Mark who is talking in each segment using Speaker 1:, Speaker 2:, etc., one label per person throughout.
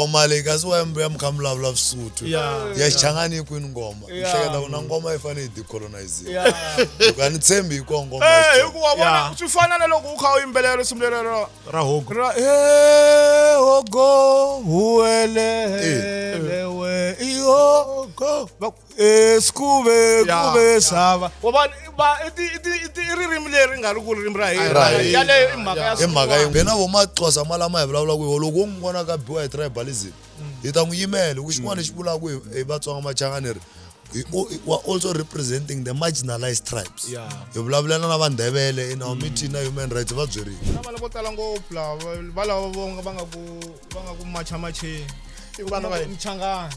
Speaker 1: ngoma leyi kasi wa mkhamvulavula Sotho ya Changani kwini ngoma hleketa kuna ngoma ifane yi decolonize loko ani tshembi ko ngoma
Speaker 2: hikuva vona swi fana na loko u kha u yimbelela risimu
Speaker 3: ra hogo
Speaker 2: hogo huelelewe iyo skube sava va i ririmi leri nga ri ku ririmi ra hina yaleyo i mhaka ya
Speaker 1: mina vo maxhosa malama hi vulavula ku loko u n'wi vona ka biwa hi tribalism hi ta n'wi yimela ku xin'wana lexi vulaka ku hi Vatsonga Machangani we are also representing the marginalized tribes hi vulavulana na vandebele in our meeting na human rights va byerile
Speaker 2: na vana vo tala ngopfu lava va lava vonga va nga ku machamacheni vana va Mchangani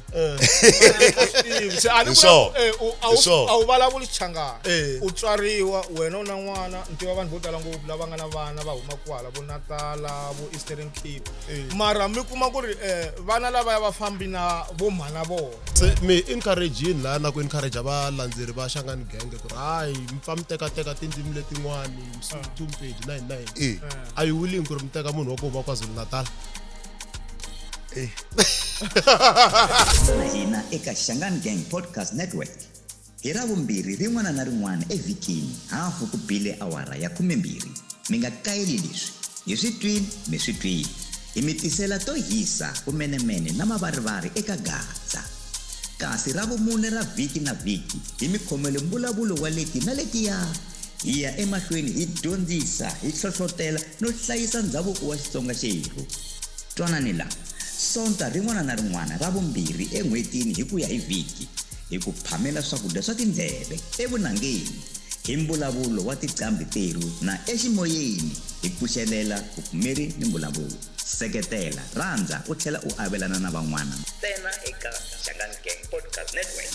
Speaker 2: a wu vulavuli Xichangani u tswariwa wena u na n'wana ntiva vanhu vo tala ngopfu lava nga na vana va huma kwala vo Natala vo Eastern Cape mara mi kuma ku ri vana lava va fambi na vo mhana vona
Speaker 3: mi encourage la na ku encourage abalandzeri va Shangani Gang ku ri hayi mfa mi teka tindzimi letin'wani Msotho Mpedi 99 are you willing ku ri mi teka munhu wa ku huma KwaZulu Natal
Speaker 4: hina eka Shangani Gang Podcast Network hi Ravumbirhi rin'wana na rin'wana evhikini hafu ku bile awara ya 12 mi nga kayeli leswi hi swi twini mi swi twini hi mi tisela to hisa kumenemene na mavarivari eka Gaza kasi Ravumune ra vhiki na vhiki hi mi khomele mbulavulo wa leti na letiya hi ya emahlweni hi dyondzisa hi hlohlotela no hlayisa ndhavuko wa Xitsonga xerhu twanani la sonta rin'wana na rin'wana Ravumbirhi en'hwetini hi ku ya hi vhiki hi ku phamela swakudya swa tindleve evunangeni hi mbulavulo wa tiqambi teru na eximoyeni hi pfuxelela vupfumeri ni mbulavulo seketela rhandza u tlhela u avelana na van'wana ntsena eka Shangani Gang Podcast Network.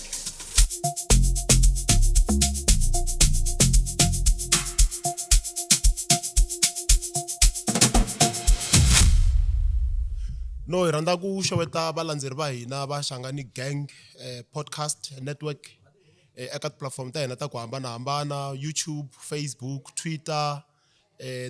Speaker 3: no hi rhandza ku xeweta valandzeri va hina va Shangani Gang Podcast Network eka tiplatform ta hina ta ku hambanahambana YouTube, Facebook, Twitter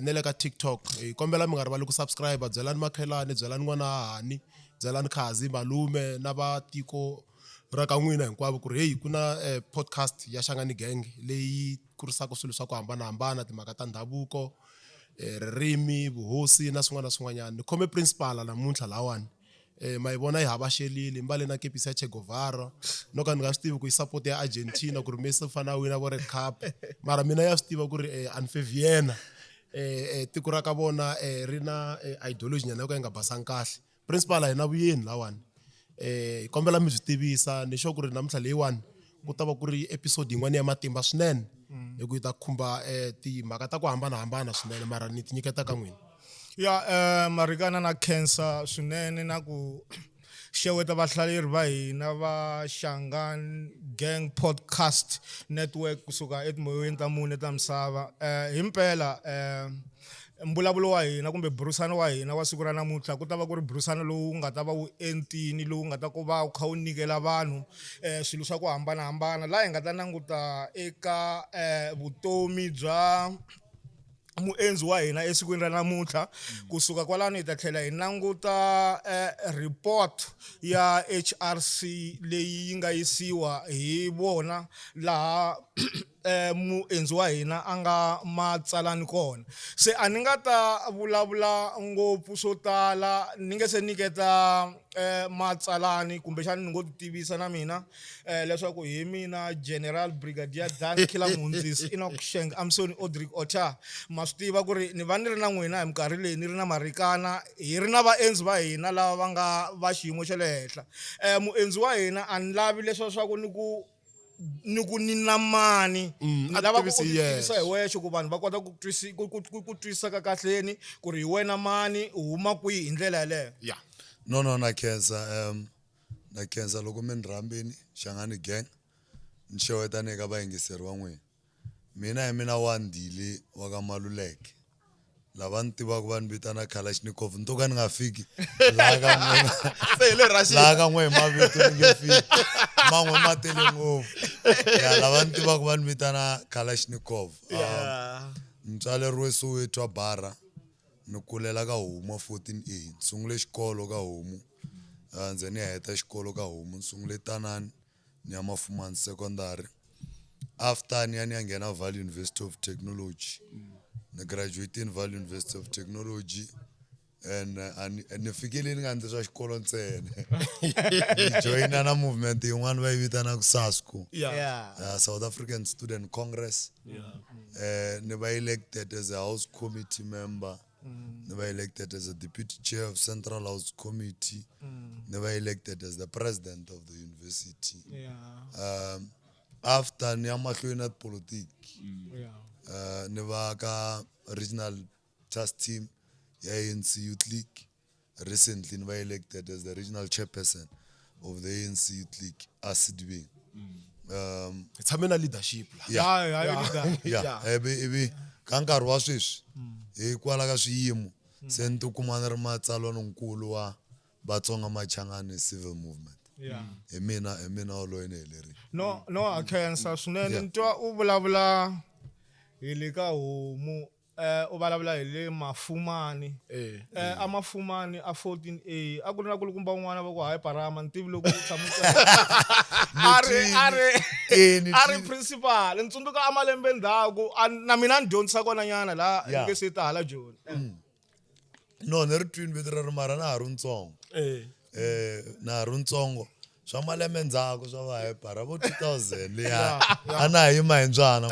Speaker 3: ne le ka TikTok hi kombela mi nga rivali ku subscribe byelani makhelani byelani n'wana hahani byelani khazi malume na vatiko ra ka n'wina hinkwavo ku ri hey ku na podcast ya Shangani Gang leyi kurisaka swilo swa ku hambanahambana timhaka ta ndhavuko ririmi vuhosi na swin'wanyana ni khome principal namuntlha lawani ma yi vona yi hava xelile mbale na kepisi ya Che Guevara no ka ni nga swi tivi ku yi support ya Argentina ku ri Messi fana wina vo Red Cup mara mina ya swi tiva ku ri Anfe Vienna tiko ra ka vona ri na ideology nyana yo ka yi nga basanga kahle principal a hi na vuyeni lawani hi kombela mi byi tivisa ni sure ku ri namuntlha leyiwani ku ta va ku ri episode yin'wana ya matimba swinene hi ku yi ta khumba timhaka ta ku hambanahambana swinene mara ni ti nyiketa ka n'wina
Speaker 2: ya marikana na cancer swinene na ku xeweta vahlaleri va hina va Shangani Gang Podcast Network kusuka etimoyeni ta mune ta misava himpela mbulavulo wa hina kumbe burisano wa hina wa siku ra namuntlha ku ta va ku ri burisano lowu nga ta va wu entini lowu nga ta ku va u kha u nyikela vanhu swilo swa ku hambanahambana laha hi nga ta languta eka vutomi bya muendzi wa hina esikwini ra namuntlha kusuka kwalano hi ta tlhela hi languta report ya HRC leyi yi nga yisiwa hi vona laha muendzi wa hina a nga matsalani kona se a ni nga ta vulavula ngopfu swo tala ni nge se niketa matsalani kumbexani ni ngo ti tivisa na mina leswaku hi mina General Brigadier Dan Khilamhundzisi Enoch Sheng Amsoni Odrick Ocha ma swi tiva ku ri ni va ni ri na n'wina hi minkarhi leyi ni ri na marikana hi ri na vaendzi va hina lava va nga va xiyimo xa le henhla muendzi wa hina a ni lavi leswa swa ku ni na mani ni lava ku tivisa hi wexe ku vanhu va kota ku twisisa ka kahleni ku ri hi wena mani u huma kwihi hi ndlela yaleyo
Speaker 1: no na khensa loko mi ni rhambini Shangani Gang ni xewetani eka vayingiseri va n'wina mina hi mina Wandile wa ka Maluleke lava ni tivaka va ni vitana Kalashnikov ni to ka ni nga fiki laha ka n'we hi mavito ni nge fiki man'we ma tele ngopfu lava ni tivaka va ni vitana Kalashnikov ni tswaleriwe Soweto a Bara ni kulela ka Homu 14A ni sungule xikolo ka Homu ndze ni heta xikolo ka Homu, ni sungule Tanani ni ya Mafumani secondary. After ni ya nghena Valley University of Technology, ni graduate in Valley University of Technology, and ni fikile ni nga ndzi swa xikolo ntsena. Ni joina na movement yin'wana va yi vitana ku SASCO, South African Student Congress. Ni va elected as a House Committee member, ni va elected as a Deputy Chair of Central House Committee, ni va elected as the President of the university. After ni ya mahlweni na politiki, ni va ka Regional Task Team ya ANC Youth League. Recently ni va elected as the Regional Chairperson of the ANC Youth League, ASIDB.
Speaker 3: It's having a leadership.
Speaker 1: Ivi ka nkarhi wa sweswi hikwala ka swiyimo se ni tikuma ni ri matsalwankulu wa Vatsonga Machangani civil movement. Hi mina oloyi ni helerile.
Speaker 2: No Akhensa swinene ni twa u vulavula hi le ka Homu, u vulavula hi le Mafumani. A Mafumani a 14A a ku ri na kulukumba un'wana va ku hayi Parama ni tivi loko u tshama a ri principal. Ni tsundzuka a malembe ndzhaku na mina ni dyondzisa kona nyana la University hala Joni.
Speaker 1: No, ni ri twini vito ra ri mara na ha ri ntsongo. Na ha ri ntsongo swa malembe ndzhaku swa va hayi para vo 2000 leya a na ha yima hi mbyana.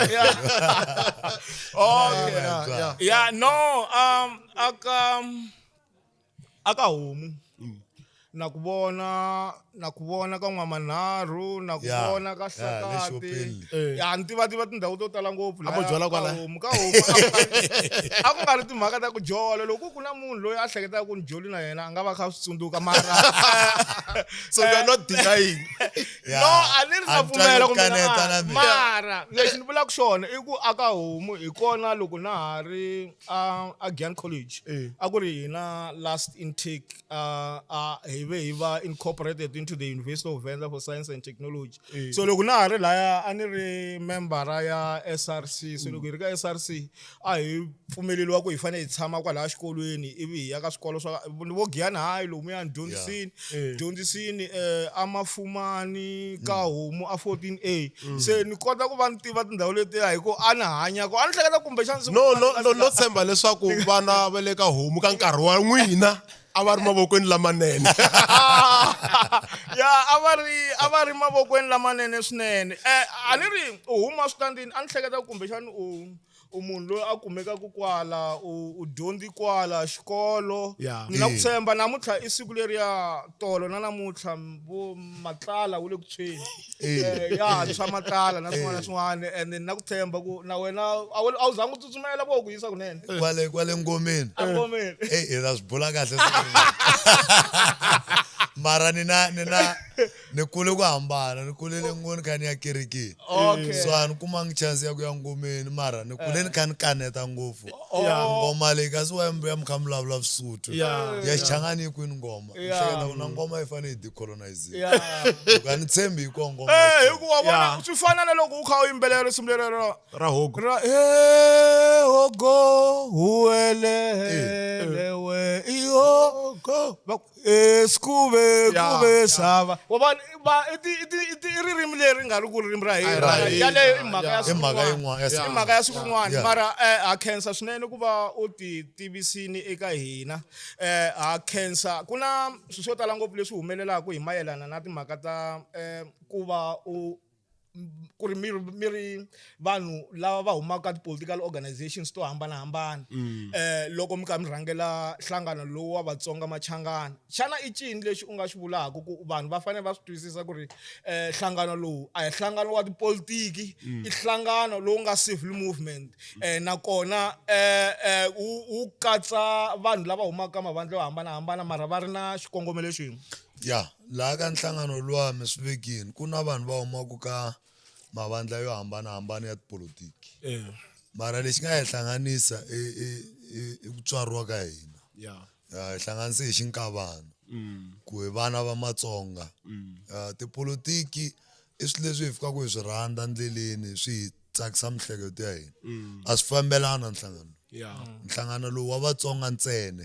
Speaker 2: Aka Homu na ku vona ka N'wamanharhu, na ku vona ka Hlakati. Ni tiva tindhawu to tala ngopfu
Speaker 3: A vo jola kwala?
Speaker 2: Ka Homu a ku nga ri timhaka ta ku jola. Loko ku na munhu loyi a hleketaka ku ni joli na yena a nga va kha swi tsundzuka mara
Speaker 3: So you are not denying.
Speaker 2: no, a ni ri na pfumela kumbe mara lexi ni vulaka xona i ku aka Homu hi kona loko na ha ri a Giyani College a ku ri hina last intake hi ve hi va incorporated into the University of Venda for Science and Technology. So loko na ha ri laya a ni ri membera ya SRC. So loko hi ri ka SRC a hi pfumeleliwa ku hi fanele hi tshama kwala xikolweni ivi hi ya ka swikolo swa vo Giyani High lomu ya ni dyondzisini a Mafumani ka Homu a 14A. Se ni kota ku va ni tiva tindhawu letiya hi ku a ni hanya ko a ni hleketa kumbexana
Speaker 3: No tshemba leswaku vana va le ka Homu ka nkarhi wa n'wina a va ri mavokweni lamanene.
Speaker 2: a va ri mavokweni lamanene swinene. A ni ri u huma switandini a ni hleketa kumbexana u munhu loyi a kumekaka kwala u dyondzi kwala xikolo. Ni na ku tshemba namuntlha i siku leriya tolo na namuntlha vo matlala wu le ku tshweni. Swa matlala na swin'wana and ni na ku tshemba ku na wena a wu zangi u tsutsumela vo ku yisa kunene
Speaker 1: Kwale ngomeni.
Speaker 2: Ngomeni.
Speaker 1: Hi ta swi bula kahle mara ni kule ku hambana, ni kulele ngoni kha ni ya kerekeni. So a ni kumangi chance ya ku ya ngomeni mara ni kule ni kha ni kaneta ngopfu. Ngoma leyi kasi wa ya mi kha mi vulavula Xisuthu ya Xichangani yi kwini ngoma. Ni hleketa ku na ngoma yi fanele yi decolonize. Loko a ni tshembi hi kona ngoma.
Speaker 2: Hikuva vona swi fana na loko u kha u yimbelela risimu leri
Speaker 3: Ra Hogo.
Speaker 2: Hogo huelelewe iho kuve sava wa i ririmi leri nga ri ku ririmi ra hina yaleyo i mhaka ya siku rin'wana mara ha khensa swinene ku va u ti tivisini eka hina. Ha khensa ku na swilo swo tala ngopfu leswi humelelaka hi mayelana na timhaka ta ku va ku ri mi ri vanhu lava va humaka ti-political organizations to hambanahambana. Loko mi kha mi rhangela nhlangano lowu wa Vatsonga Machangani, xana i cini lexi u nga xi vulaka ku vanhu va fanele va swi twisisa ku ri nhlangano lowu a hi nhlangano wa tipolitiki, i nhlangano lowu nga civil movement. Nakona wu katsa vanhu lava humaka mavandla yo hambanahambana mara va ri na xikongomelo xin'we.
Speaker 1: Laha ka nhlangano luwa mi swi vekini ku na vanhu va humaka ka mavandla yo hambanahambana ya tipolitiki. Mara lexi nga hi hlanganisa i ku tswariwa ka hina. Hi hlanganise hi xinkavana ku hi vana va Matsonga. Tipolitiki i swilo leswi hi fikaka hi swi rhandza ndleleni swi hi tsakisa miehleketo ya hina. A swi fambelana nhlangano. Nhlangano lowu wa Vatsonga ntsena.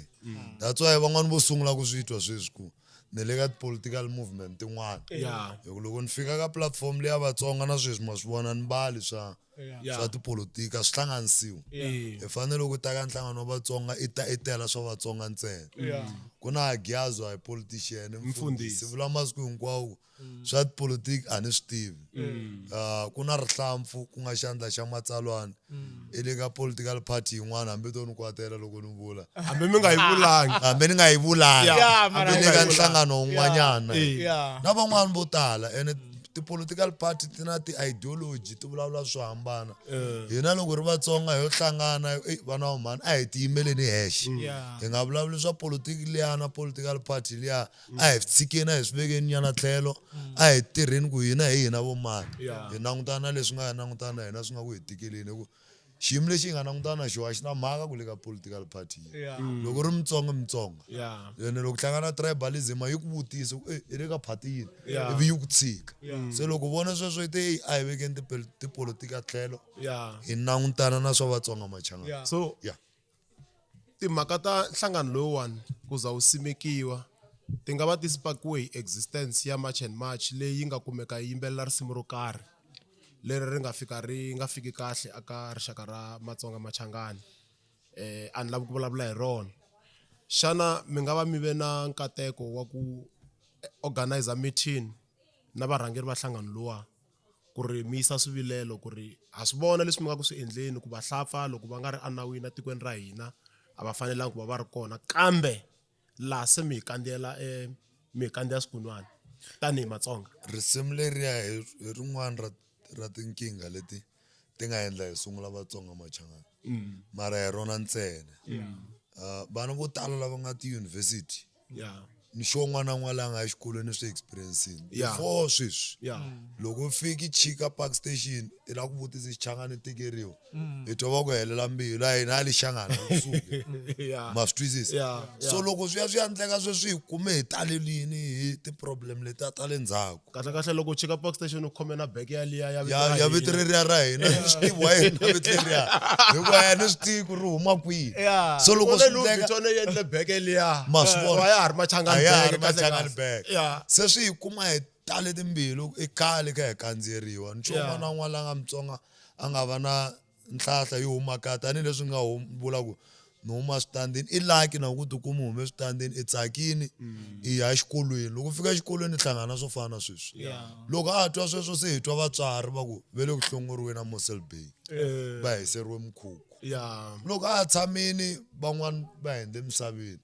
Speaker 1: That's why van'wani vo sungula ku swi twa sweswi ku ne le ka political movement tin'wana
Speaker 3: Yeah.
Speaker 1: hikuva loko ni fika ka platform leya Vatsonga na sweswi ma swi vona ni mbali swa tipolotiki a swi hlanganisiwa hi fanele loko ta ka nhlangano wa Vatsonga i tela swa Vatsonga ntsena ku na Gyazo a hi politician mfundhisi vula masiku hinkwawo swa tipolotiki a ni swi tivi ku na Rihlampfu ku nga xandla xa matsalwana i le ka political party yin'wana hambi to ni kwatela loko ni vula
Speaker 3: hambi mi nga yi vulangi
Speaker 1: hambi ni nga yi vulangi
Speaker 2: Yeah,
Speaker 1: hambi
Speaker 2: mara-
Speaker 1: le ka nhlangano wun'wanyana
Speaker 2: Yeah.
Speaker 1: na van'wani vo tala ene ti-political party ti na ti-ideology ti vulavula swo hambana hina loko ri Vatsonga hi yo hlangana vana va mhani a hi tiyimeleni hexe
Speaker 2: Yeah.
Speaker 1: hi nga vulavuli swa politiki liya na political party liya a hi tshikeni a hi swi vekeni nyana tlhelo a hi tirheni ku hina hi hina vo mani hi langutana na leswi nga hi langutana na hina swi nga ku hi tikeleni hi ku xiyimo lexi hi nga langutana na xona xi na mhaka ku le ka political party loko ri Mutsonga
Speaker 3: Yeah.
Speaker 1: ene loko hlangana tribalism yi ku vutisa ku i le ka party yini ivi yi ku tshika se loko vona sweswo te a hi vekeni tipolitika tlhelo
Speaker 3: Yeah.
Speaker 1: hi langutana na swa Vatsonga machangana
Speaker 3: So
Speaker 1: yeah
Speaker 3: timhaka ta nhlangano lowuwani ku za wu simekiwa ti nga va ti spakiwe hi existence ya March and March leyi nga kumeka yi yimbelela risimu ro karhi leri ri nga fiki kahle aka rixaka ra Matsonga Machangani a ni lavi ku vulavula hi rona xana mi nga va mi ve na nkateko wa ku organizer meeting na varhangeri va nhlangano luwa ku ri mi yisa swivilelo ku ri ha swi vona leswi mi nga ku swi endleni ku vahlampfa loko va nga ri anawini etikweni ra hina a va fanelangi ku va ri kona kambe laha se mi hi kandziya swikun'wana tanihi Matsonga
Speaker 1: risimu leriya hi rin'wana ra tinkingha leti ti nga endla hi sungula Vatsonga machangana mara hi rona ntsena vana vo tala lava nga tiyunivhesiti
Speaker 3: yeah
Speaker 1: ni xo n'wana n'wana la nga exikolweni swi experience
Speaker 3: Yeah.
Speaker 1: before sweswi
Speaker 3: yeah
Speaker 1: loko fiki Chika Park Station i la ku vutisa xichangani tikeriwa hi twa va ku helela mbilu a hina ali xangana kusuke
Speaker 3: yeah
Speaker 1: ma swi twisisa
Speaker 3: Yeah,
Speaker 1: so loko swi ya endleka sweswi hi kume hi talelini hi ti-problem leti a ta le ndzhaku
Speaker 3: kahle lo ku Chika Park Station u khome na bag ya liya
Speaker 1: ya vito leriya ra hina swi tivi wa yena vito leriya hikuva ya ni swi tivi ku ri huma kwihi
Speaker 2: Yeah.
Speaker 1: so loko swi endleka
Speaker 3: tone yendle bag liya
Speaker 1: Ma swi vona.
Speaker 3: ya ha ri Machangani
Speaker 1: a ya ha
Speaker 3: bag
Speaker 1: ri
Speaker 3: kahle
Speaker 1: Machangani
Speaker 3: kahle.
Speaker 1: bag
Speaker 3: Yeah.
Speaker 1: se swi hi kuma hi tale timbilu i khale ka hi kandziyeriwa ncoma na n'wana la nga Mutsonga a nga va na nhlahla yo huma kaya tanihileswi nga vula ku ni huma switandini i laki na ku tikuma hume switandini i tsakini i ya xikolweni loko fika xikolweni i hlangana swo fana na sweswi loko a twa sweswo se hi twa vatswari va ku ve le ku hlongoriweni na Mossel Bay va hiseriwe Mukhuku
Speaker 3: Yeah.
Speaker 1: loko a tshamini van'wani va hende misaveni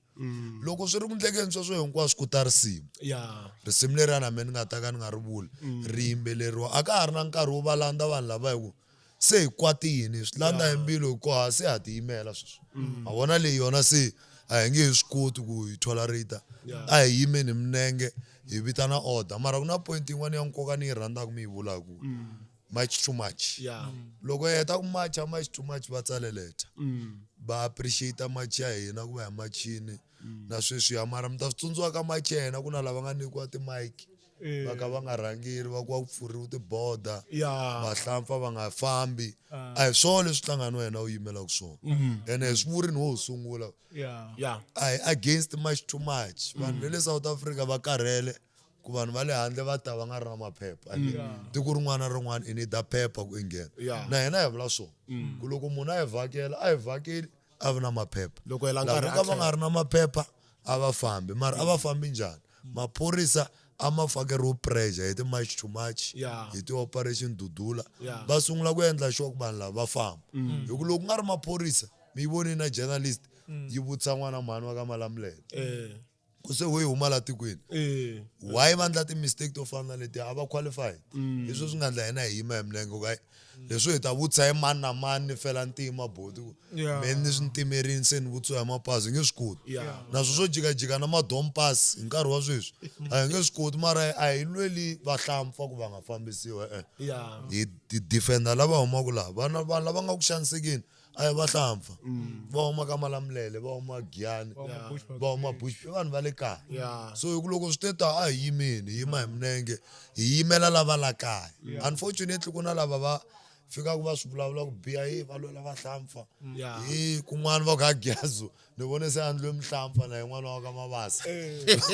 Speaker 1: loko swi ri ku endlekeni sweswo hinkwaswo ku ta risimu
Speaker 3: Yeah.
Speaker 1: risimu leri na mina ni nga ta ka ni nga ri vuli ri yimbeleriwa a ka ha ri na nkarhi wo va landza vanhu lava hi ku se hi kwatini swi landza hi mbilu hikuva se ha tiyimela sweswi a vona leyi yona se a hi nge hi swi koti ku hi tolerata a hi yimeni hi milenge hi vitana order mara ku na point yin'wana ya nkoka ni yi rhandzaka mi yi vulaku much too much
Speaker 3: Yeah.
Speaker 1: loko hi heta ku macha much too much va tsaleleta va appreciate match ya hina ku va hi machini na sweswiya mara mi ta swi tsundzuka ka match ya hina ku na lava nga nyikiwa timike va ka va nga rhangeri va ku va ku pfuriwa tiboda
Speaker 3: Yeah.
Speaker 1: vahlampfa va nga fambi a hi swona leswi nhlangano wa hina wu yimelaka swona ene hi swi vurini wo sungula
Speaker 3: Yeah.
Speaker 1: a hi against much too much vanhu va le South Africa va karhele ku vanhu va le handle va ta va nga ri na maphepha tiko rin'wana na rin'wana i need phepha ku i nghena
Speaker 3: Yeah.
Speaker 1: na hina hi vula swona ku loko munhu a hi vhakela a hi vhakeli a vi na maphepha
Speaker 3: Loko hi la
Speaker 1: lava
Speaker 3: nkarhi
Speaker 1: ka va nga ri na maphepha a va fambi mara a va fambi njhani maphorisa a ma fakeriwe pressure hi ti-much too much
Speaker 3: Yeah.
Speaker 1: hi ti-operation Dudula
Speaker 3: Yeah.
Speaker 1: va sungula ku endla sure ku vanhu lava va famba hi ku loko ku nga ri maphorisa mi yi voni na journalist yi vutisa n'wana mhani wa ka Malamulele ku se wo yi huma la tikweni why va endla ti-mistake to fana na letiya a va qualified leswi swi nga endla hina hi yima hi milenge ku leswi hi ta vutisa hi mani na mani ni fela ntima boti ku me ni swi ntimerini se ni vutsiwa hi mapasi hi nge swi koti naswo swo jikajika na madom pass hi nkarhi wa sweswi a hi nge swi koti mara a hi lweli vahlampfa ku va nga fambisiwa
Speaker 3: Yeah.
Speaker 1: hi defender lava humaka laha vanhu lava nga ku xanisekeni a hi vahlampfa va huma ka Malamulele va huma Giyani va huma Bush vanhu va le kaya
Speaker 3: Yeah.
Speaker 1: so loko swi teta a hi yimeni hi yima hi milenge hi yimela lava la kaya unfortunately ku na lava va fika ku va swi vulavula ku biha va lwela vahlampfa
Speaker 3: Yeah.
Speaker 1: kun'wana va ka gyazu ni vone se andliwe mihlampfa na yin'wana wa ka mavasa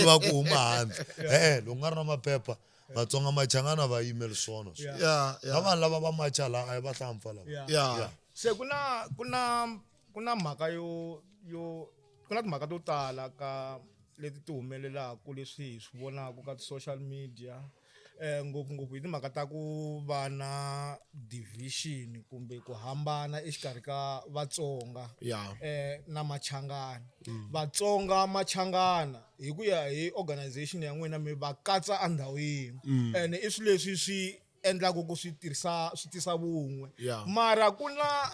Speaker 1: va ku huma handle loko nga ri na maphepha vatsonga machangana va yimeli swona
Speaker 3: Yeah.
Speaker 1: na vanhu lava va macha la a hi vahlampfa lava
Speaker 3: Yeah.
Speaker 2: se kuna mhaka yo ku na timhaka to tala ka leti ti humelelaka leswi hi swi vonaka ka ti-social media ngopfungopfu hi timhaka ta ku va na division kumbe ku hambana exikarhi ka vatsonga
Speaker 3: Yeah.
Speaker 2: na machangana vatsonga machangana hi ku ya hi organization ya n'wina mi va katsa andhawu yin'we ene i swilo leswi swi endlaka ku swi tisa vun'we
Speaker 3: Yeah.
Speaker 2: mara ku na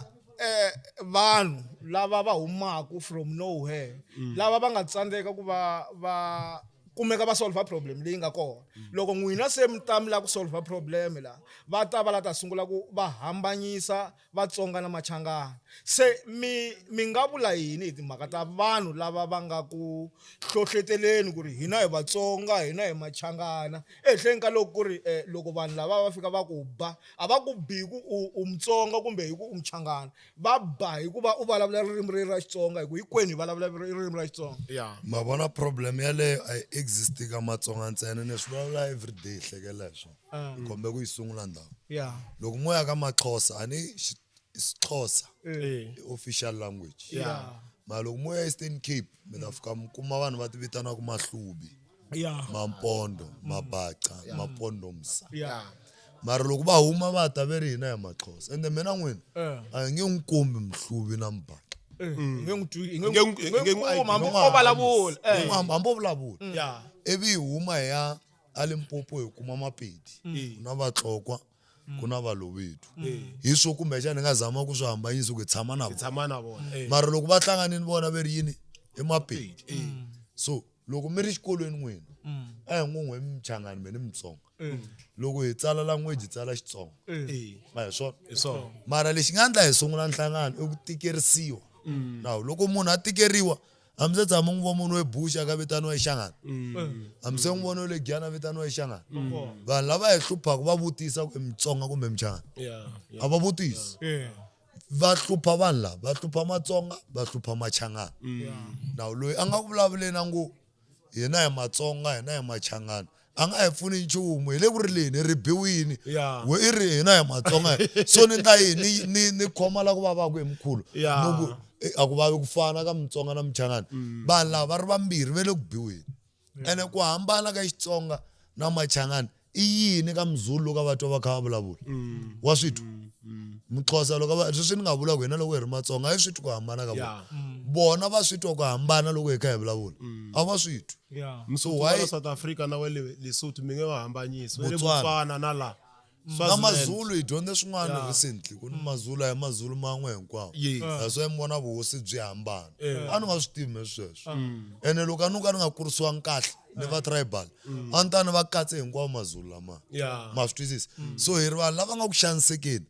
Speaker 2: vanhu lava va humaka from nowhere lava va nga tsandzeka ku va kumeka va solve problem leyi nga kona loko n'wina se mi ta mi lava ku solve problem la va ta va la ta sungula ku va hambanyisa vatsonga na machangana se mi nga vula yini hi timhaka ta vanhu lava va nga ku hlohleteleni ku ri hina hi vatsonga hina hi machangana ehenhleni ka loko ku ri loko vanhu lava va fika va ku ba a va ku bi ku u mutsonga kumbe hi ku u muchangana va ba hi ku va u vulavula ririmi ra Xitsonga hi ku hinkwenu hi vulavula ririmi ra Xitsonga
Speaker 3: Yeah.
Speaker 1: ma vona problem yaleyo a yi exist ka matsonga ntsena ni swi vulavula everyday hi hlekela hi swona kombe ku yi sungula ndhawu
Speaker 2: yeah
Speaker 1: loko mo ya ka maxhosa a ni xixhosa
Speaker 3: Eh.
Speaker 1: official language
Speaker 2: yeah
Speaker 1: mara loko mo ya Eastern Cape mi ta fika mi kuma vanhu va ti vitanaka mahlubi
Speaker 2: yeah
Speaker 1: mampondo mabaca mapondomsa
Speaker 2: yeah
Speaker 1: mara loko va huma va ta ve ri hina hi maxhosa ende mina n'wina a hi nge n'wi kombi mihluvi na mibaca hambo vulavula
Speaker 3: Yeah.
Speaker 1: ivi hi huma hi ya a Limpopo hi kuma Mapedi ku na vatlokwa ku na valovedu hi swo kumbexana hi nga zama ku swi hambanyisa ku hi tshama na vona
Speaker 3: Tshama na vona.
Speaker 1: mara loko va hlanganini vona ve ri yini i Mapedi so loko mi ri xikolweni n'wina a hi n'we michangani me ni Mutsonga loko hi tsala language hi tsala Xitsonga
Speaker 3: Eh.
Speaker 1: ma hi swona
Speaker 3: So.
Speaker 1: mara lexi nga endla hi sungula nhlangano i ku tikerisiwa nawu loko munhu a tikeriwa a mi se tshama n'wi vona munhu webusha ka vitaniwa Xangana a mi se n'wi vona le Giyana vitaniwa Xangana vanhu lava hi hluphaka va vutisa ku i Mutsonga kumbe Muchangana
Speaker 3: Yeah.
Speaker 1: a va vutisi va hlupha vanhu lava va hlupha Matsonga va hlupha Machangana nawu loyi a nga ku vulavuleni a ngo hina hi Matsonga hina hi Machangana a nga hi pfuni nchumu hi le ku ri leni ri biwini
Speaker 3: Yeah.
Speaker 1: we i ri hina hi Matsonga so ni ta yini ni khoma la ku vava ku hi mkhulu
Speaker 3: Yeah.
Speaker 1: nuku a ku vavi ku fana ka Mutsonga na Muchangana vanhu lava va ri vambirhi ve le ku biweni ene ku hambana ka Xitsonga na Machangana i yini ka Mzulu ka va twa va kha va vulavula wa switwa Muxhosa loko va swi ni nga vula ku hina loko hi ri Matsonga hi switwa ku hambana ka
Speaker 3: Yeah.
Speaker 1: bona va switwa ku hambana loko hi kha hi vulavula a va switwi
Speaker 2: yeah
Speaker 3: Msotho
Speaker 1: why-
Speaker 3: wa South Africa na wele Lesotho mi nge va hambanyisi. Wele
Speaker 1: Botswana.
Speaker 3: Botswana na la.
Speaker 1: na
Speaker 3: Swaziland.
Speaker 1: Mazulu hi dyondze swin'wana recently ku ni Mazulu a hi Mazulu man'we hinkwawo
Speaker 3: Yes.
Speaker 1: that's why mi vona vuhosi byi hambana a ni nga swi tivi sweswo ene loko a ni ka ni nga kurisiwangi kahle ni va tribal a ni ta ni va katse hinkwawo Mazulu lama
Speaker 3: Yeah.
Speaker 1: ma swi twisisa so hi ri vanhu lava nga ku xanisekeni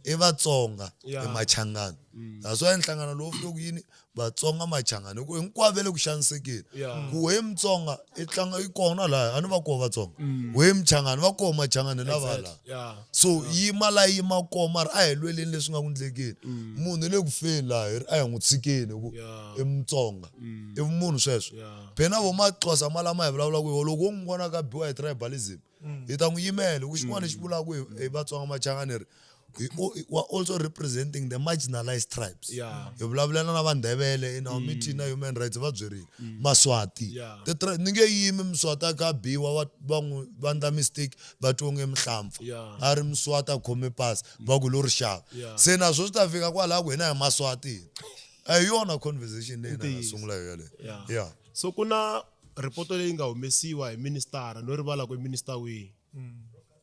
Speaker 1: i Vatsonga
Speaker 3: Yeah.
Speaker 1: i Machangana that's why nhlangano lowu fike ku yini Vatsonga Machangana hi ku hinkwavo ve le ku xanisekeni
Speaker 3: Yeah.
Speaker 1: ku we Mutsonga i tlanga i kona laha a ni va koho Vatsonga we Muchangana va koho Machangana hi lava laha
Speaker 3: Yeah.
Speaker 1: so yima la yima koma mara a hi lweleni leswi nga ku endlekeni munhu le ku feni laha hi ri a hi n'wi tshikeni hi ku
Speaker 3: Yeah.
Speaker 1: i Mutsonga i vumunhu sweswo
Speaker 3: Yeah.
Speaker 1: phela vo Maxhosa malama hi vulavula ku loko wo n'wi vona ka biwa hi tribalism hi ta n'wi yimela ku xin'wana lexi vulaka ku hi Vatsonga Machangana hi ri we are also representing the marginalized tribes
Speaker 3: Yeah.
Speaker 1: hi vulavulana na Vandebele in our meeting na human rights va byerile Maswati
Speaker 3: Yeah.
Speaker 1: ni nge yimi Mswati a kha biwa va n'wi va endla mistake va twonge mihlampfa
Speaker 3: Yeah.
Speaker 1: a ri Mswati a khome pasi va ku lo ri xava
Speaker 3: Yeah.
Speaker 1: se naswo swi ta fika kwalaha ku hina hi Maswati a hi yona conversation leyi na nga
Speaker 3: Ntiyiso.
Speaker 1: sungula hi yaleyo
Speaker 3: Yeah.
Speaker 1: yeah
Speaker 3: So kuna report leyi nga humesiwa hi minister no rivala ku minister wihi.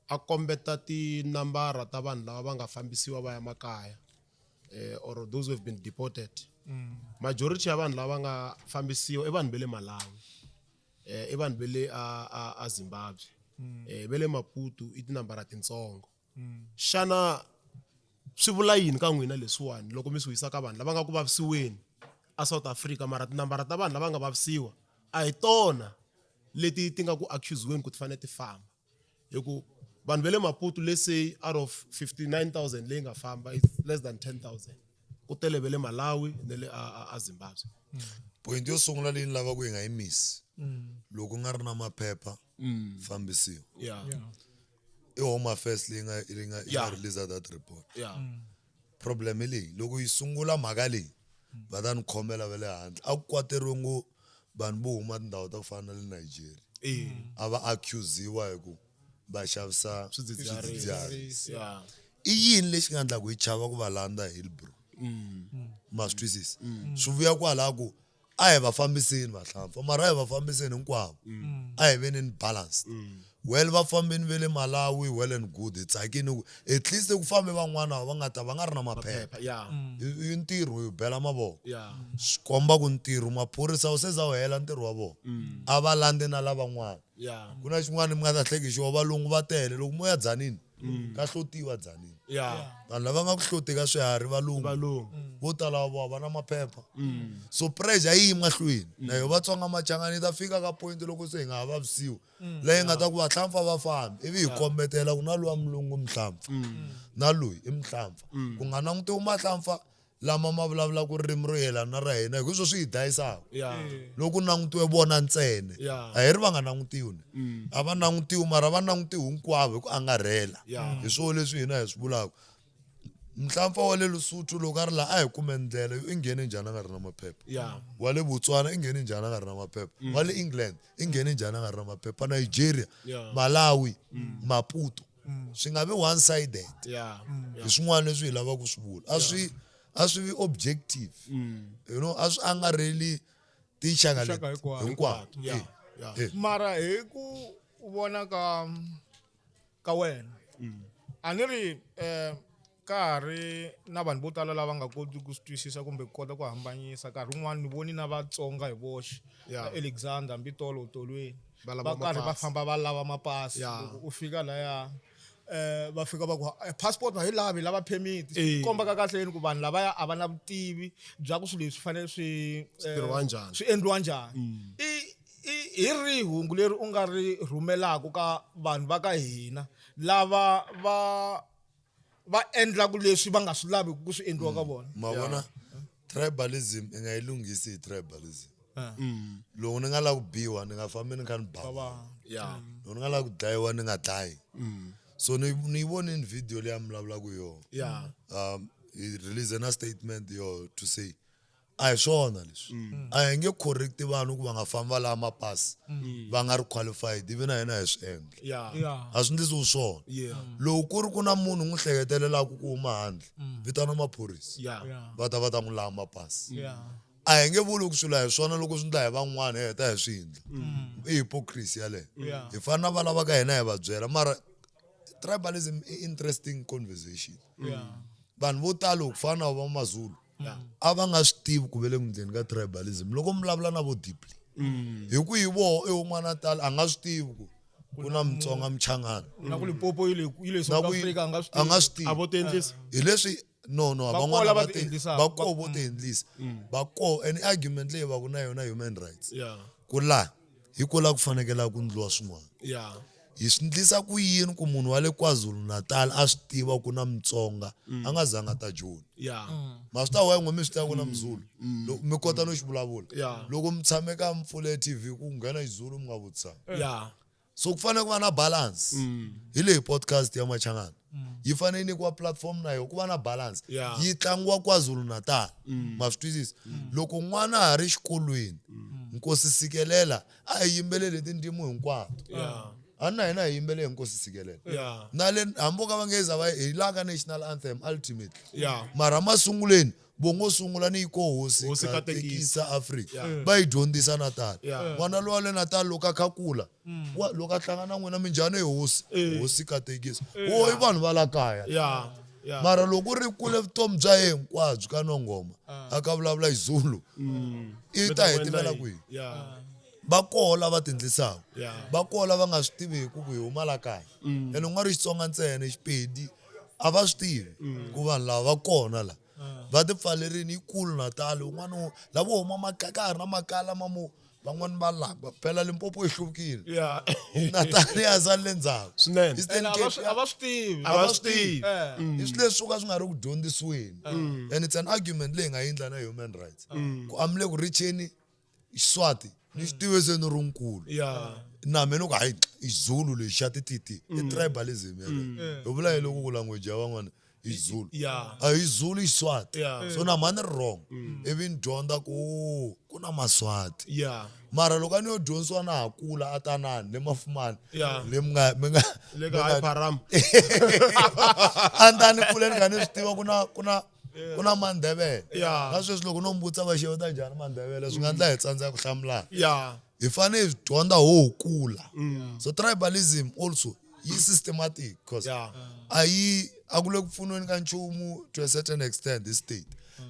Speaker 3: A kombeta tinambara ta vanhu lava va nga fambisiwa va ya makaya or those who have been deported. Majority ya vanhu lava nga fambisiwa i vanhu va le Malawi. I vanhu va le a Zimbabwe. Va le Maputo i tinambara titsongo. Xana swi vula yini ka n'wina leswiwani loko mi swi yisa ka vanhu lava nga ku vavisiweni a South Africa mara tinambara ta vanhu lava nga vavisiwa a hi tona leti ti nga ku accuse-weni ku ti fanele ti famba hi ku vanhu vele Maputo, let's say out of 59,000 leyi nga famba, is less than 10,000 ku tele vele Malawi nele a Zimbabwe.
Speaker 1: point yo sungula leyi ni lava ku yi nga yi miss loko nga ri na maphepha fambisiwa
Speaker 3: Yeah.
Speaker 1: i Home Affairs leyi nga
Speaker 3: Yeah.
Speaker 1: release that report
Speaker 3: Yeah.
Speaker 1: problem hi leyi loko yi sungula mhaka leyi va ta ni khomela va le handle a ku kwateriwe ngo vanhu vo huma tindhawu ta ku fana na le Nigeria a va accusiwa hi ku va xavisa swidzidziharisi
Speaker 3: Yeah.
Speaker 1: i yini lexi nga endla ku yi chava ku va landza hi Hillbrow ma swi twisisi swi vuya kwalaha ku a hi va fambiseni vahlampfa mara a hi va fambiseni hinkwavo a hi venini balanced well va fambeni ve le Malawi well and good hi tsakini ku at least ku fambe van'wana va nga ta va nga ri na maphepha
Speaker 3: Yeah.
Speaker 1: i ntirho hi bela mavoko
Speaker 3: Yeah.
Speaker 1: swi komba ku ntirho maphorisa wu se za wu hela ntirho wa vona a va landze na lavan'wana
Speaker 3: Yeah.
Speaker 1: ku na xin'wana mi nga ta hleki xiwo valungu va tele loko mo ya dzanini ka hlotiwa dzanini
Speaker 3: Yeah.
Speaker 1: vanhu lava nga ku hloti ka swiharhi valungu
Speaker 3: Valungu.
Speaker 1: vo tala va va na maphepha so pressure yi mahlweni na yo Vatsonga Machangani ta fika ka point loko se hi nga ha vavisiwi leyi nga ta ku vahlampfa va fambi ivi hi kombetela ku na luwa mulungu mihlampfa na loyi i mihlampfa ku nga langutiwi mahlampfa lama ma vulavulaka ku ririmi ro yelana na ra hina hi swo swi hi dlayisaka
Speaker 3: Yeah.
Speaker 1: loko langutiwe vona ntsene
Speaker 3: Yeah.
Speaker 1: a hi ri va nga langutiwi a va langutiwi mara va langutiwi hinkwavo hi ku angarhela
Speaker 3: Yeah.
Speaker 1: hi swona leswi hina hi swi vulaka mhlampfa wa le Lesotho loko a ri laha a hi kume ndlela yo i nghene njhani a nga ri na maphepha
Speaker 3: Yeah.
Speaker 1: wa le Botswana i nghene njhani a nga ri na maphepha wa le England i nghene njhani a nga ri na maphepha Nigeria
Speaker 3: Yeah.
Speaker 1: Malawi Maputo swi nga vi one sided
Speaker 3: Yeah.
Speaker 1: hi swin'wana leswi hi lavaka ku swi vula a swi vi objective you know a swi angarheli tinxaka
Speaker 2: Tinxaka
Speaker 1: leti
Speaker 2: hinkwato.
Speaker 1: hinkwato
Speaker 3: Yeah.
Speaker 1: Eh,
Speaker 3: Yeah.
Speaker 1: eh.
Speaker 2: mara hi ku vona ka wena a ni ri ka ha ri na vanhu vo tala lava nga koti ku swi twisisa kumbe ku kota ku hambanyisa nkarhi wun'wani ni voni na Vatsonga hi voxe
Speaker 3: Yeah.
Speaker 2: Alexander Mbitolo Tolweni
Speaker 3: Va lava
Speaker 2: va karhi va
Speaker 3: mapasi.
Speaker 2: famba va lava mapasi
Speaker 3: Yeah.
Speaker 2: loko u fika laya va fika va ku passport va yi lavi lava permit
Speaker 3: Eh.
Speaker 2: komba ka kahle ku vanhu lavaya a va na vutivi bya ku swilo leswi fanele swi
Speaker 3: tirhiwa njhani.
Speaker 2: swi endliwa njhani hi rihi hungu leri u nga ri rhumelaka ka vanhu va ka hina lava va endlaku leswi va nga swi lavi ku swi endliwa ka vona
Speaker 1: ma vona tribalism i nga yi lunghisi hi tribalism loko ni nga lava ku biwa ni nga fambi ni kha ni ba
Speaker 3: Yeah.
Speaker 1: loko ni nga lava ku dlayiwa ni nga dlayi so ni yi vonini video leyi a mi vulavulaka hi yona
Speaker 3: Yeah.
Speaker 1: he release na statement yo to say a hi swona leswi a hi nge correct vanhu ku va nga fambi va lava mapasi va nga ri qualified ivi na hina hi swi endla
Speaker 3: Yeah.
Speaker 2: yeah
Speaker 1: a swi ndlisiwi swona
Speaker 3: Yeah.
Speaker 1: loko ku ri ku na munhu n'wi hleketelelaka ku huma handle vitana maphorisa
Speaker 3: Yeah.
Speaker 2: yeah
Speaker 1: va ta n'wi lava mapasi
Speaker 2: yeah
Speaker 1: a hi nge vuli ku swilo hi swona loko swi ndla hi van'wana hi heta hi swi endla i hypocrisy yaleyo
Speaker 2: Yeah.
Speaker 1: hi fanele va lava ka hina hi va byela mara tribalism i interesting conversation
Speaker 2: yeah
Speaker 1: vanhu vo tala ku fana na va maZulu a va nga swi tivi ku ve le ndzeni ka tribalism loko mi vulavula na vo deeply hi ku hi voho eUn'wana tala a nga swi tivi ku na Mutsonga Mchangana
Speaker 2: na ku Limpopo yi le
Speaker 1: na
Speaker 2: South
Speaker 1: ku
Speaker 2: Africa a nga swi
Speaker 1: a nga
Speaker 2: tivi.
Speaker 1: swi tivi
Speaker 3: A vo ti endlisa.
Speaker 1: hi leswi no
Speaker 2: Va
Speaker 1: van'wana
Speaker 2: kola va
Speaker 1: va
Speaker 2: ti
Speaker 1: ti
Speaker 2: endlisaka.
Speaker 1: va koho vo ti endlisa va koho and argument leyi va ku na yona human rights
Speaker 3: Yeah.
Speaker 1: ku la hi ku la ku fanekela ku ndliwa swin'wana
Speaker 3: Yeah.
Speaker 1: hi swi ndlisa ku yini ku munhu wa le KwaZulu Natal a swi tiva ku na Mutsonga a nga zanga ta Joni
Speaker 3: Yeah.
Speaker 1: ma swi ta wa n'we mi swi tiva ku na Mzulu mi kota no xi vulavula
Speaker 3: Yeah.
Speaker 1: loko mi tshame ka Mpfula TV ku nghena Xizulu mi nga vutisanga
Speaker 3: Yeah.
Speaker 1: so ku fanele ku va na balance hi leyi podcast ya Machangana yi fanele yi nyikiwa platform na yo ku va na balance
Speaker 3: Yeah.
Speaker 1: yi tlangiwa KwaZulu Natal ma swi twisisa loko n'wana a ri xikolweni Nkosi Sikelela a hi yimbeleli tindzimi hinkwato
Speaker 3: Yeah.
Speaker 1: a na hina hi yimbele hi Nkosi Sikelela
Speaker 3: Yeah.
Speaker 1: na le hambi ka va nge za va hi laka national anthem ultimately
Speaker 3: Yeah.
Speaker 1: mara masunguleni vongo sungula ni yiko hosi
Speaker 3: Hosi
Speaker 1: ka
Speaker 3: katekisa.
Speaker 1: tekisa Africa
Speaker 3: Yeah.
Speaker 1: va yi dyondzisa Natal
Speaker 3: Yeah.
Speaker 1: n'wana lowa le Natal loko a khakula loko a hlangana na n'wina minjhani hi hosi katekisa wo i vanhu va la kaya
Speaker 3: Yeah. Yeah.
Speaker 1: mara loko u ri kule vutomi bya yena hinkwabyo ka Nongoma a ka vulavula Xizulu i ta hetelela kwihi
Speaker 3: Yeah.
Speaker 1: va koho lava ti endlisaka
Speaker 3: Yeah.
Speaker 1: va koho lava nga swi tiviki ku hi huma la kaya ene u nga ri Xitsonga ntsena Xipedi a va swi tivi ku vanhu lava va kona la va ti pfalerini yi kulu Natal un'wana lavo huma makaya ka ha ri na makaya lama van'wani va la phela Limpopo ihlukile
Speaker 3: Yeah.
Speaker 1: Natal ya zale ndzhaku
Speaker 3: Swinene.
Speaker 1: Eastern
Speaker 2: And
Speaker 1: Cape
Speaker 2: a va swi tivi.
Speaker 3: A va swi tivi.
Speaker 1: i swilo leswi swo ka swi nga ri ku dyondzisiweni and it's an argument leyi nga endla na human rights ku amile ku richeni Xiswati ni xi tiveseni runkulu
Speaker 3: Yeah.
Speaker 1: na mina ku hayi iZulu lexi xa tititi i tribalism hi vula hi loko ku language ya van'wana iZulu
Speaker 3: Yeah.
Speaker 1: a iZulu i Swati
Speaker 3: Yeah.
Speaker 1: so na mani wrong ivi ni dyondza ku ku na Maswati
Speaker 3: Yeah.
Speaker 1: mara loko a ni yo dyondzisiwa na hakula a tanani le mafumani
Speaker 3: Yeah.
Speaker 1: le mi nga
Speaker 3: Le ka High Param.
Speaker 1: a ni ta ni kule ni kha ni swi tiva ku na Mandebele
Speaker 3: Yeah.
Speaker 1: na sweswi loko no mbutsa va xeweta njhani Mandebele swi nga endla hi tsandzeka ku hlamulana
Speaker 3: Yeah.
Speaker 1: hi fanele hi dyondza ho kula so tribalism also yi systematic because
Speaker 3: Yeah.
Speaker 1: a ku le ku pfuneni ka nchumu to a certain extent hi state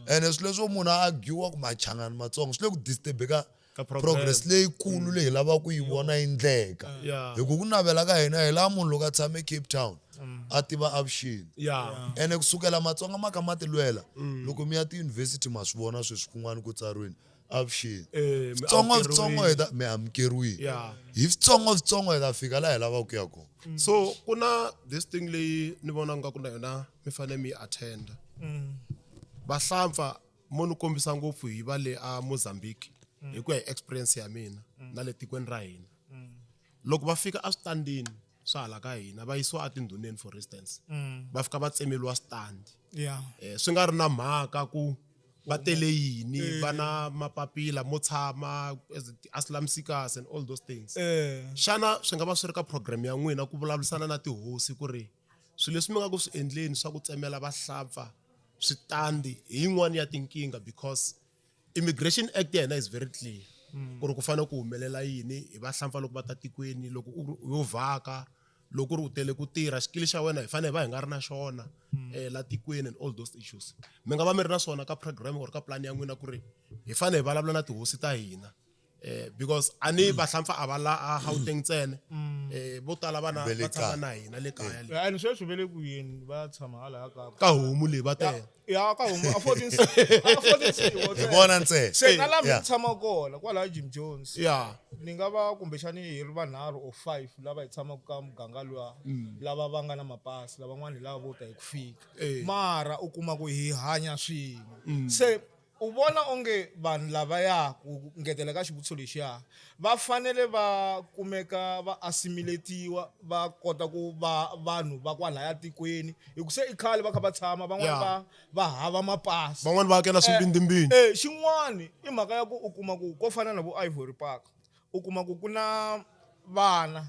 Speaker 1: and swilo leswo munhu a argue ku machangani matsongo swi le ku disturb ka
Speaker 3: Ka
Speaker 1: progress leyikulu leyi hi lavaka ku yi vona yi endleka
Speaker 3: Yeah.
Speaker 1: hi ku navela ka hina hi laha munhu loko a tshame Cape Town a tiva avuxeni
Speaker 3: Yeah.
Speaker 1: ene kusukela matsonga ma kha ma ti lwela loko mi ya tiyunivhesiti ma swi vona sweswi kun'wana ku tsariweni avuxeni
Speaker 3: Mi
Speaker 1: switsongo hi ta mi amukeriwile
Speaker 3: Yeah.
Speaker 1: hi switsongo hi ta fika laha hi lavaka ku ya kona
Speaker 3: So kuna this thing leyi ni vona nga ku na yona mi fanele mi attend. Vahlampfa mo ni kombisa ngopfu hi va le a Mozambique hi ku ya hi experience ya mina na le tikweni ra hina. Loko va fika a switandini swa hala ka hina va yisiwa atindhuneni for instance va fika va tsemeliwa stand.
Speaker 2: Yeah.
Speaker 3: Swi nga ri na mhaka ku va tele yini va na mapapila mo tshama as asylum seekers and all those things. Xana swi nga va swi ri ka program ya n'wina ku vulavurisana na tihosi ku ri swilo leswi mi nga ku swi endleni swa ku tsemela vahlampfa switandi hi yin'wana ya tinkingha because Immigration Act ya hina is very clear ku ri ku fanele ku humelela yini hi vahlampfa loko va ta tikweni loko u yo vhaka loko ri u tele ku tirha xikili xa wena hi fanele hi va hi nga ri na xona la tikweni and all those issues mi nga va mi ri na swona ka program or ka plan ya n'wina ku ri hi fanele hi vulavula na tihosi ta hina because ani vahlampfa a va la a Gauteng ntsena vo tala vana
Speaker 1: Ve le
Speaker 3: va tshama
Speaker 1: kaya.
Speaker 3: na hina le kaya le
Speaker 2: And sweswi ve le kuyeni va tshama hala ka.
Speaker 3: ka homu leyi va tele
Speaker 2: Ya ka homu a 14
Speaker 1: hi vona ntsena
Speaker 2: se na laha mi
Speaker 1: Yeah.
Speaker 2: tshama kona kwala Jim Jones
Speaker 3: ya
Speaker 2: ni nga va kumbexani hi ri vanharhu or 5 lava hi tshamaka ka muganga luwa lava va nga na mapasi lavan'wana hi lava vo ta hi ku fika mara u kuma ku hi hanya swin'we se u vona onge vanhu lavaya ku ngetela ka xivutiso lexiya va fanele va kumeka va assimilatiwa va kota ku va vanhu va kwalaya tikweni hi ku se i khale va kha va tshama van'wana va hava mapasi
Speaker 3: van'wani va hakela swibindzimbini
Speaker 2: xin'wani i mhaka ya ku u kuma ku ko fana na vo Ivory Park u kuma ku na vana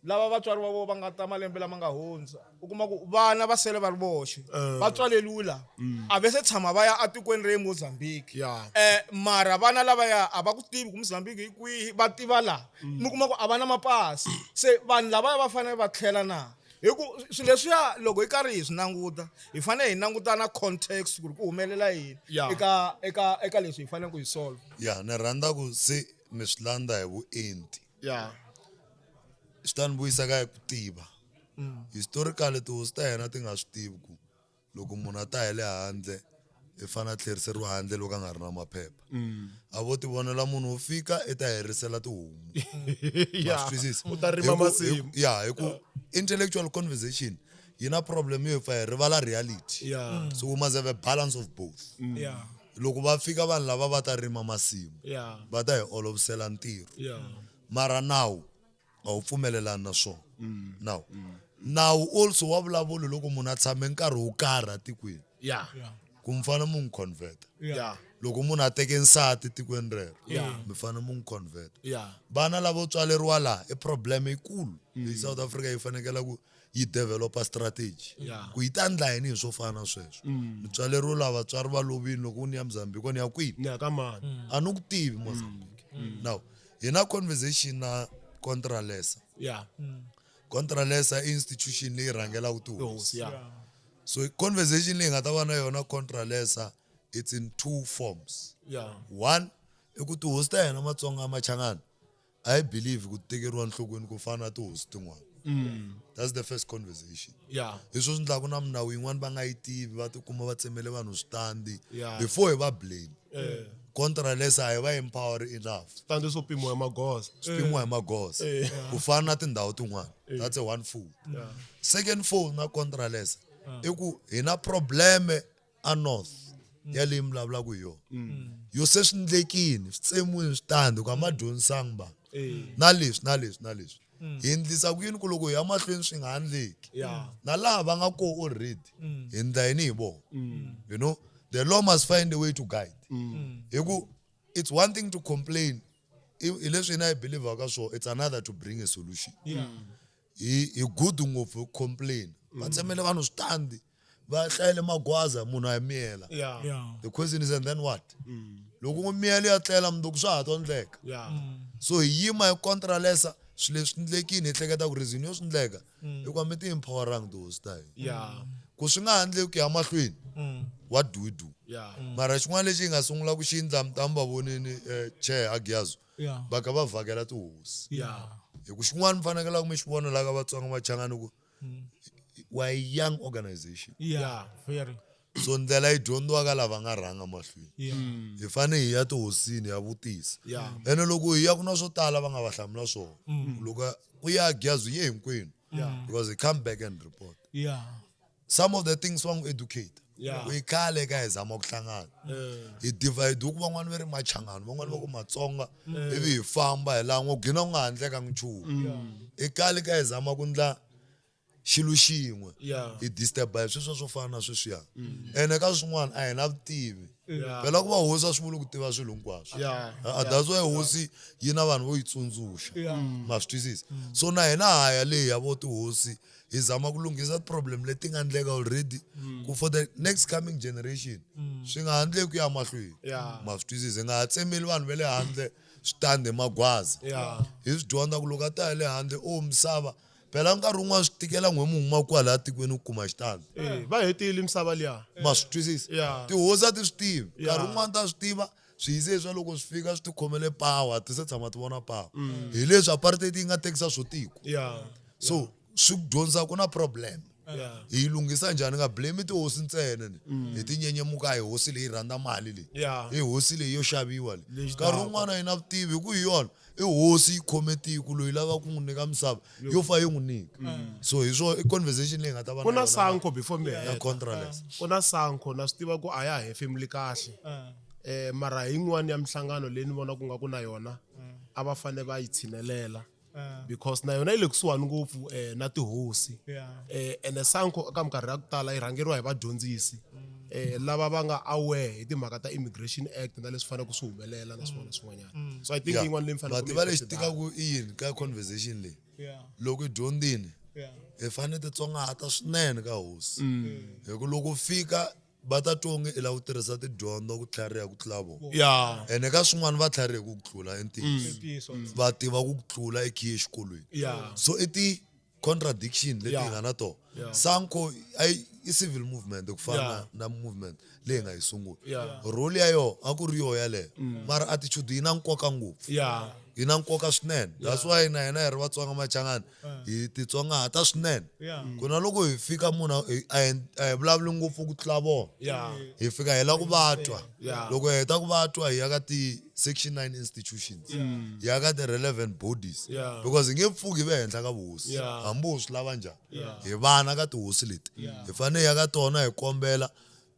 Speaker 2: lava vatswari va vo va nga ta malembe lama nga hundza u kuma ku vana va sele va ri voxe va tswaleliwe laha a ve se tshama va ya atikweni ra Mozambique
Speaker 3: Yeah.
Speaker 2: mara vana lavaya a va ku tivi ku Mozambique hi kwihi va tiva laha mi kuma ku a va na mapasi se vanhu lavaya va fanele va tlhela na hi ku swilo leswiya loko hi karhi hi swi languta hi fanele hi languta na context ku ri ku humelela yini
Speaker 3: Yeah.
Speaker 2: eka leswi hi fanele ku hi solve
Speaker 1: ya ni rhandza ku se mi swi landza hi vuenti
Speaker 3: ya
Speaker 1: swi ta ni vuyisa ka ku tiva historically tihosi ta hina ti nga swi tivi ku loko munhu a ta hi le handle i fanele a tlheriseriwa handle loko a nga ri na maphepha a vo ti vonela munhu wo fika i ta herisela tihomu
Speaker 3: ya
Speaker 1: Ma swi twisisa?
Speaker 3: u ta rima masimu
Speaker 1: ya hi ku intellectual conversation yi na problem yo hi fa hi rivala reality
Speaker 3: ya
Speaker 1: so we must have a balance of both
Speaker 2: yeah
Speaker 1: loko va fika vanhu lava va ta rima masimu
Speaker 3: ya
Speaker 1: va ta hi olovisela ntirho
Speaker 3: ya
Speaker 1: mara nawu a wu pfumelelani na swona nawu also wa vulavula loko munhu a tshame nkarhi wo karhi atikweni
Speaker 3: ya
Speaker 1: ku mi fane mu n'wi converta
Speaker 3: ya
Speaker 1: loko munhu a teke nsati tikweni rero
Speaker 3: Yeah.
Speaker 1: mi fane mu n'wi converta
Speaker 3: ya
Speaker 1: vana lavo tswaleriwa laha i problem yikulu leyi South Africa yi fanekela ku yi developa strategy
Speaker 3: Yeah.
Speaker 1: ku yi ta endla yini hi swo fana na sweswo mi tswaleriwa laha vatswari va lovini loko ni ya Mozambique ni ya kwini
Speaker 3: ni ya ka mani
Speaker 1: a ni ku tivi Mozambique now hi na conversation na Contralesa
Speaker 3: ya
Speaker 1: Contralesa i institution leyi rhangelaka tihosi
Speaker 3: ya
Speaker 1: so conversation leyi nga ta va na yona Contralesa it's in two forms
Speaker 3: ya
Speaker 1: one i ku tihosi ta hina Matsonga Machangana I believe ku tekeriwa nhlokweni ku fana na tihosi tin'wana that's the first conversation
Speaker 3: ya
Speaker 1: hi swo swi endlaku na minawu yin'wana va nga yi tivi va tikuma va tsemele vanhu switandi
Speaker 3: Yeah.
Speaker 1: before hi va blame contralesa a hi va empower enough
Speaker 3: Tande swo pimiwa hi magoza.
Speaker 1: swipimiwa hi magoza ku fana na tindhawu tin'wana that's a one fold second fold na contralesa i ku hi na probleme a north ya leyi mi vulavulaka hi yona yo se swi ndlekini swi tsemiwini switandi ku a ma dyondzisanga vanhu na leswi hi endlisa ku yini ku loko hi ya mahlweni swi nga handleki na laha va nga koho already hi ndla yini hi vona you know the law must find a way to guide hi ku it's one thing to complain hi leswi hina hi believaka swona it's another to bring a solution hi good ngopfu ku complain va tsemele vanhu switandi va hlayele magwaza munhu a yi miyela the question is and then what loko n'wi miyela ya tlela mundzuku swa ha ta endleka so hi yima hi contralesa swilo leswi endlekini hi hleketa ku reason yo swi endleka i ku mi ti empoweranga those time ku swi nga handleki ku ya mahlweni what do we do mara xin'wana lexi hi nga sungula ku xi endla mintambha vonini chair Agiazo va kha va vhakela tihosi hi ku xin'wana mi fanekela ku mi xi vona la ka Vatsonga Machangani ku we're a young organization
Speaker 2: very
Speaker 1: so ndlela yi dyondziwaka lava nga rhanga mahlweni hi fane hi ya tihosini ya vutisa ene loko hi ya ku na swo tala va nga va hlamula swona loko ku ya Agiazo ye hinkwenu because he come back and report some of the things va n'wi educate ku hi khale ka hi zama ku hlangana hi divide ku van'wana va ri Machangani van'wana va ku Matsonga ivi hi famba hi lan'we ku gina ku nga handlekanga nchumu hi khale ka hi zama ku ndla xilo xin'we hi disturb sweswo swo fana na sweswiya ene ka swin'wana a hi na vutivi phela ku va hosi a swi vuli ku tiva swilo hinkwaswo that's why hosi yi na vanhu vo yi tsundzuxa ma swi twisisa so na hina haya leyi ya vo tihosi hi zama ku lunghisa problem leti nga endleka already ku for the next coming generation swi nga handleki ku ya mahlweni ma swi twisisa hi nga ha tsemeli vanhu va le handle switandi magwaza hi swi dyondza ku loko a ta ya le handle misava phela nkarhi wun'wana swi tikela n'we muhuma kwala tikweni ku kuma xitandi
Speaker 3: Va hetile misava liya.
Speaker 1: ma swi twisisa tihosi a ti swi tivi nkarhi wun'wana ta swi tiva swi yise swa loko swi fika swi ti khomele power ti se tshama ti vona power hi leswi apartheid yi nga tekisa swo tiko so swi dyondza ku na problem hi lunghisa njhani nga blame tihosi ntsena hi ti nyenyemuka hi hosi leyi rhandza mali leyi hi hosi leyi yo xaviwa leyi nkarhi wun'wana hi na vutivi hi ku hi yona i hosi yi khome tiko loyi lava ku n'wi nyika misava yo fa yi n'wi nyika so hi swo i conversation leyi nga ta va
Speaker 3: Ku na Sanko before me.
Speaker 1: ya contralesa
Speaker 3: Ku na Sanko na swi tiva ku a ya hefemuli kahle. Mara yin'wana ya mihlangano leyi ni vona ku nga ku na yona a va fane va yi tshinelela because na yona yi le kusuhani ngopfu na tihosi ene Sanko eka minkarhi ya ku tala yi rhangeriwa hi vadyondzisi lava va nga aware hi timhaka ta Immigration Act na leswi fanele ku swi humelela na swin'wana swin'wanyana so I think yin'wana leyi fanele
Speaker 1: vativa lexi tikaku i yini ka conversation leyi loko hi dyondzini hi fanele ti tsongahata swinene ka hosi hi ku loko fika va ta tonge i lava ku tirhisa tidyondzo ku tlhariha ku tlula vona ene ka swin'wana va tlharihe ku tlula ntiyiso va tiva ku tlula ekhiye exikolweni so i ti-contradiction leti hi nga na tona Sanko i civil movement ku fana na movement leyi nga yi sungula role ya yona a ku ri yona yaleyo mara attitude yi na nkoka ngopfu yi na nkoka swinene that's why na hina hi ri Vatsonga Machangani hi titsongahata swinene ku na loko hi fika munhu a hi vulavuli ngopfu ku tlula vona hi fika hi la ku vatwa loko hi heta ku vatwa hi ya ka ti-section 9 institutions hi ya ka the-relevant bodies because hi nge pfuki hi ve henhla ka vuhosi hambi ho swi lava njhani hi vana ka tihosi leti hi fanele hi ya ka tona hi kombela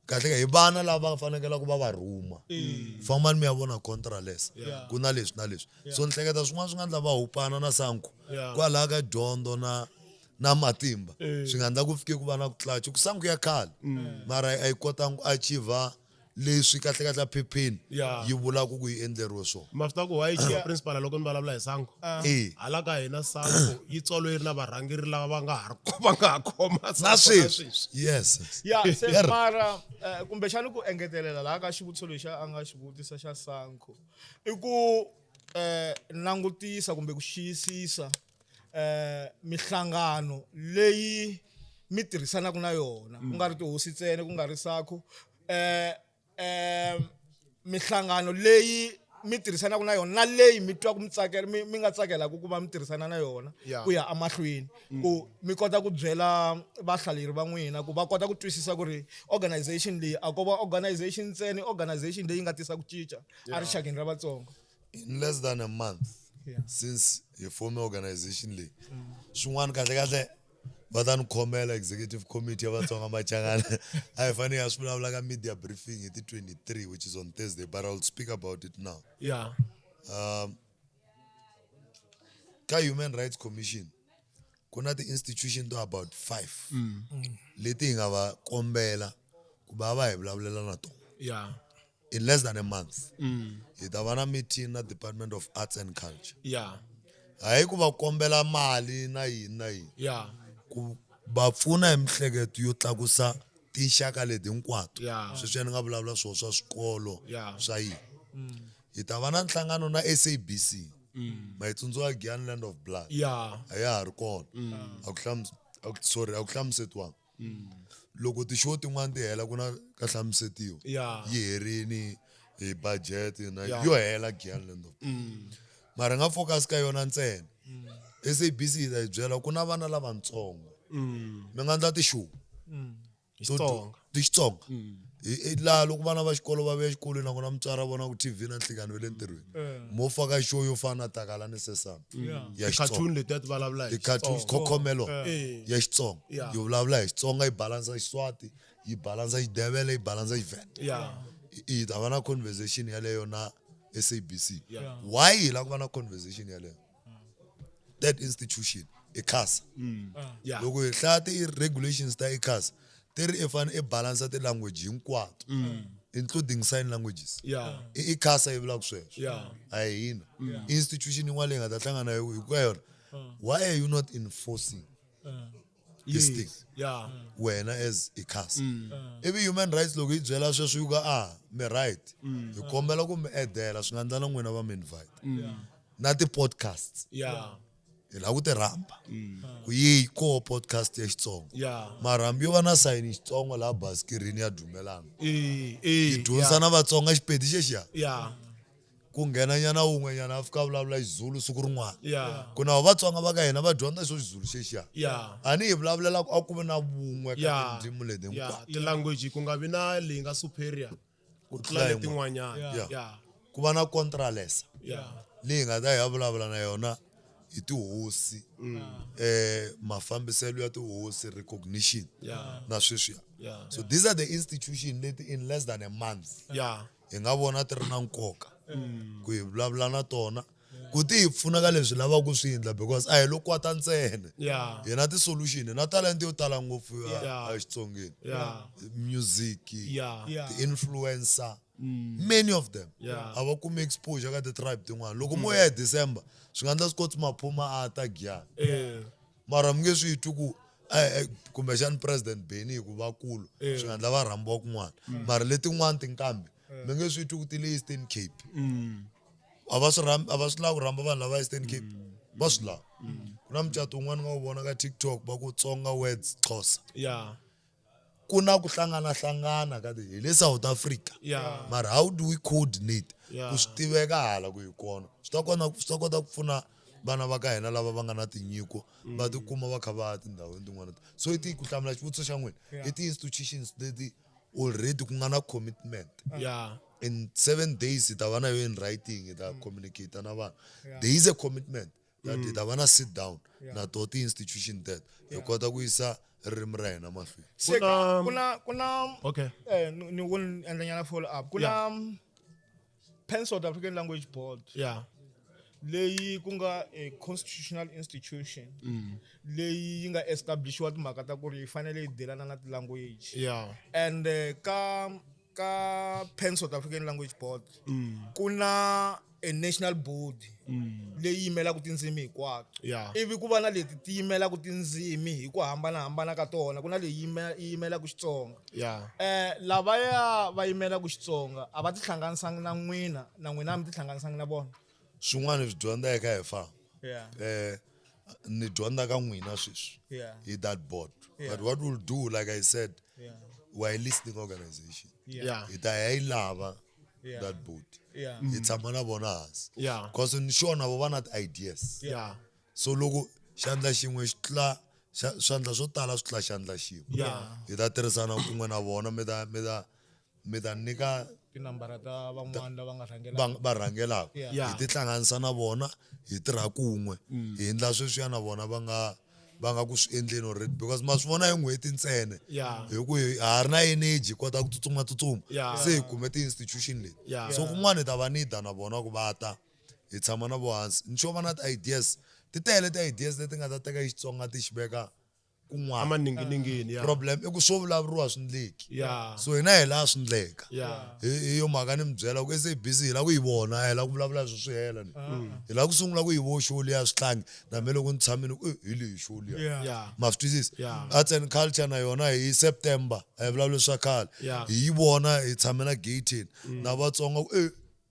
Speaker 1: kahle hi vana lava fanekela ku va va rhuma fambani mi ya vona contralesa ku na leswi na leswi so ni hleketa swin'wana swi nga endla va hupana na Sanko kwalaha ka dyondzo na matimba swi nga endla ku fike ku va na ku tlaca ku Sanko ya khale mara a yi kotanga ku achieve leswi kahle kahle phepheni yi vulaka ku yi endleriwe swona
Speaker 3: mafita ku why chief principal loko ni vulavula hi Sanko hala ka hina Sanko yi tsolo yi ri na varhangeri lava va nga ha khoma
Speaker 1: na sweswi yes
Speaker 2: se mara kumbexani ku engetelela laha ka xivutiso lexi a nga xivutisa xa Sanko i ku langutisa kumbe ku xiyisisa mihlangano leyi mi tirhisanaka na yona ku nga ri tihosi ntsena ku nga ri Sanko mihlangano leyi mi tirhisanaku na yona na leyi mi twa ku mi nga tsakela ku va mi tirhisana na yona
Speaker 3: Yeah.
Speaker 2: ku ya amahlweni ku mi kota ku byela vahlaleri va n'wina ku va kota ku twisisa ku ri organization leyi a ko va organization ntsena organization leyi nga tisa ku cinca a rixakeni ra Vatsonga.
Speaker 1: In less than a month
Speaker 2: Yeah.
Speaker 1: since hi forme organization leyi swin'wana kahle va ta ni khomela executive committee ya Vatsonga Machangana a hi fanele ya swi vulavula ka media briefing hi ti 23 which is on Thursday, but I'll speak about it now.
Speaker 3: Yeah.
Speaker 1: Ka Human Rights Commission ku na ti-institution to about 5 leti hi nga va kombela ku va hi vulavulela na tona.
Speaker 3: Yeah.
Speaker 1: In less than a month hi ta va na meeting na Department of Arts and Culture,
Speaker 3: Yeah.
Speaker 1: hayi ku va kombela mali na yini na yini,
Speaker 3: Yeah.
Speaker 1: ku va pfuna hi mihleketo yo tlakusa tinxaka leti hinkwato.
Speaker 3: Yeah.
Speaker 1: Sweswi ni nga vulavula swona swa swikolo
Speaker 3: Yeah.
Speaker 1: swa yini. Hi ta va na nhlangano na SABC ma hi tsundzuka Giyani Land of Blood
Speaker 3: Yeah.
Speaker 1: a ya ha ri kona, a ku hlamusetiwanga. Loko ti-show tin'wana ti hela ku na ka hlamusetiwa
Speaker 3: Yeah.
Speaker 1: yi herini hi budget na
Speaker 3: Yeah.
Speaker 1: yo hela Giyani Land of Blood, mara hi nga focus ka yona ntsena. SABC hi ta hi byela ku na vana lavatsongo mi nga endla ti-show
Speaker 3: Xitsonga.
Speaker 1: ti Xitsonga laha loko vana va xikolo va vuya exikolweni na kona mutswari a vona ku TV na nhlikani ve le ntirhweni mo faka show yo fana na Takala ni Sesame ya
Speaker 3: Cartoon
Speaker 1: Xitsonga,
Speaker 3: leti ti vulavula hi
Speaker 1: ti-cartoons
Speaker 3: Xitsonga.
Speaker 1: khokhomelo
Speaker 3: Eh.
Speaker 1: ya Xitsonga
Speaker 3: Yeah.
Speaker 1: yi vulavula hi Xitsonga, yi balansa Xiswati, yi balansa Xidebele, yi balansa Xivenda.
Speaker 3: Yeah.
Speaker 1: Hi ta va na conversation yaleyo na SABC.
Speaker 3: Yeah.
Speaker 1: Why hi lava ku va na conversation yaleyo? That institution ICASA
Speaker 3: Yeah.
Speaker 1: loko hi hlaya ti-regulations ta ICASA ti ri i fanele i balansa ti-language hinkwato including sign languages.
Speaker 3: Yeah.
Speaker 1: ICASA yi vulaka sweswo,
Speaker 3: Yeah.
Speaker 1: a hi hina institution yin'wana leyi nga ta hlangana hi ku ya yona. Why are you not enforcing this thing
Speaker 3: Yeah.
Speaker 1: wena as ICASA? Ivi human rights loko yi byela sweswo yi ka mi right hi kombela ku mi edela swi nga endla na n'wina va mi invite na ti-podcasts
Speaker 3: Yeah.
Speaker 1: hi lava ku ti rhamba ku yi koho podcast ya Xitsonga,
Speaker 3: Yeah.
Speaker 1: marhambi yo va na sayini Xitsonga laha basikirini ya Dumelani
Speaker 3: Eh.
Speaker 1: dyondzisa na Vatsonga xipedi xexiya
Speaker 3: Yeah.
Speaker 1: ku nghena nyana wun'wenyana a fika a vulavula Xizulu siku rin'wana
Speaker 3: Yeah.
Speaker 1: ku na Vatsonga va ka hina va dyondza xo Xizulu xexiya.
Speaker 3: Yeah.
Speaker 1: A ni hi vulavulela ku a ku vi na vun'we ka
Speaker 3: Yeah.
Speaker 1: tindzimi leti
Speaker 3: Yeah.
Speaker 1: hinkwato,
Speaker 3: Ti-language ku nga vi na leyi nga superior ku tlula
Speaker 1: tlula
Speaker 3: leti n'wanyana.
Speaker 2: Yeah.
Speaker 3: Yeah.
Speaker 1: ku va na contralesa
Speaker 3: Yeah.
Speaker 1: leyi nga ta hi ya vulavula na yona hi tihosi, mafambiselo ya tihosi, recognition
Speaker 3: Yeah.
Speaker 1: na sweswiya.
Speaker 3: Yeah.
Speaker 1: So these are the institution leti in less than a month
Speaker 3: Yeah.
Speaker 1: hi nga vona ti ri na nkoka ku hi vulavula na tona ku ti hi pfuna ka leswi lavaka ku swi endla, because a hi lo kwata ntsena,
Speaker 3: Yeah.
Speaker 1: hi na ti-solution, hi na talenta yo tala ngopfu
Speaker 3: Yeah.
Speaker 1: a Xitsongeni.
Speaker 3: Yeah.
Speaker 1: Music,
Speaker 3: Yeah.
Speaker 2: Yeah.
Speaker 1: ti-influencer, many of them
Speaker 3: Yeah.
Speaker 1: a va kumi exposure ka ti-tribe tin'wana. Loko mo ya hi December swi nga endla swi koti maphuma a ta Giyani,
Speaker 3: Eh.
Speaker 1: mara mi nge swi twi ku kumbexani president Benny ku vakulu swi nga endla va rhambiwa kun'wana, mara letin'wana tinkambe mi nge swi twi ku ti le Eastern Cape. A va swi lava ku rhamba vanhu lava Eastern Cape, va swi lava. Ku na mucato wun'wana nga wu vona ka TikTok va ku Tsonga words Xhosa,
Speaker 3: Yeah.
Speaker 1: ku na ku hlangana ka hi le South Africa.
Speaker 3: Yeah.
Speaker 1: Mara how do we coordinate
Speaker 3: Yeah.
Speaker 1: ku swi tiveka hala ku hi kona, swi ta kota ku pfuna vana va ka hina lava va nga na tinyiko va tikuma va kha va ya tindhawini tin'wana. So ku hlamula xivutiso xa n'wina i ti-institutions leti already ku nga na commitment.
Speaker 3: Yeah.
Speaker 1: In 7 days hi ta va na yo in writing, hi ta communicate na vanhu. There is a commitment that hi ta va na sit down na to ti-institution that hi kota ku yisa ririmi ra hina mahlweni.
Speaker 2: Se
Speaker 3: Kuna-
Speaker 2: kuna
Speaker 3: Okay.
Speaker 2: ni wo endla nyana follow up. Kuna Pan South African Language Board
Speaker 3: Yeah.
Speaker 2: leyi ku nga a constitutional institution leyi yi nga establishiwa timhaka ta ku ri yi fanele yi delana na ti-language.
Speaker 3: Yeah.
Speaker 2: And ka Pan South African Language Board ku na a national board leyi yimelaka tindzimi hinkwato.
Speaker 3: Yeah.
Speaker 2: Ivi ku va na leti ti yimelaka tindzimi hi ku hambanahambana ka tona, ku na leyi yi yimelaka Xitsonga.
Speaker 3: Yeah.
Speaker 2: Lavaya va yimelaka Xitsonga a va ti hlanganisangi na n'wina a mi ti hlanganisangi na vona.
Speaker 1: Swin'wana hi swi dyondza eka hi famba.
Speaker 2: Yeah.
Speaker 1: Ni dyondza ka n'wina sweswi
Speaker 2: Yeah.
Speaker 1: hi that board.
Speaker 2: Yeah.
Speaker 1: But what we'll do, like I said,
Speaker 2: Yeah.
Speaker 1: we're a listening organization.
Speaker 3: Yeah.
Speaker 1: Hi ta ya yi lava
Speaker 2: Yeah.
Speaker 1: that board.
Speaker 2: Yeah.
Speaker 1: hi tshama na vona hansi
Speaker 3: Yeah.
Speaker 1: because ni sure na vo va na ti-ideas
Speaker 3: Yeah.
Speaker 1: so loko xandla xin'we xi tlula swandla swo tala swi tlula xandla xin'we
Speaker 3: Yeah.
Speaker 1: hi ta tirhisana kun'we na vona mi ta nyika
Speaker 2: tinambara ta van'wana lava nga rhangela
Speaker 1: va rhangelaka
Speaker 3: Yeah.
Speaker 1: hi tihlanganisa na vona hi tirha kun'we hi endla sweswiya na vona va nga ku swi endleni already because ma swi vona hi n'hweti ntsena
Speaker 3: Yeah.
Speaker 1: hi ku ha ri na energy kota ku tsutsuma
Speaker 3: Yeah.
Speaker 1: se hi kume ti-institution leti
Speaker 3: Yeah.
Speaker 1: so kun'wana hi ta va nida na vona ku va ta hi tshama na vo hansi ni xo va na ti-ideas ti tele ti-ideas leti nga ta teka Xitsonga ti xi veka kun'wana
Speaker 3: Amaninginingini. Yeah.
Speaker 1: problem i ku swo vulavuriwa swi ndleki
Speaker 3: Yeah.
Speaker 1: so hina hi laha swi ndleka
Speaker 3: Yeah.
Speaker 1: hi yo mhaka ni mi byela ku SABC hi lava ku yi vona hi lava ku vulavula swi swi hela ni hi lava ku sungula ku yi vo show liya swihlangi na me loko ni tshamini ku hi leyi show liya
Speaker 2: Yeah.
Speaker 3: Yeah.
Speaker 1: ma swi twisisi
Speaker 3: Yeah.
Speaker 1: arts and culture na yona hi September a hi vulavuli swa khale
Speaker 3: Yeah.
Speaker 1: hi yi vona hi tshame na gating na vatsonga ku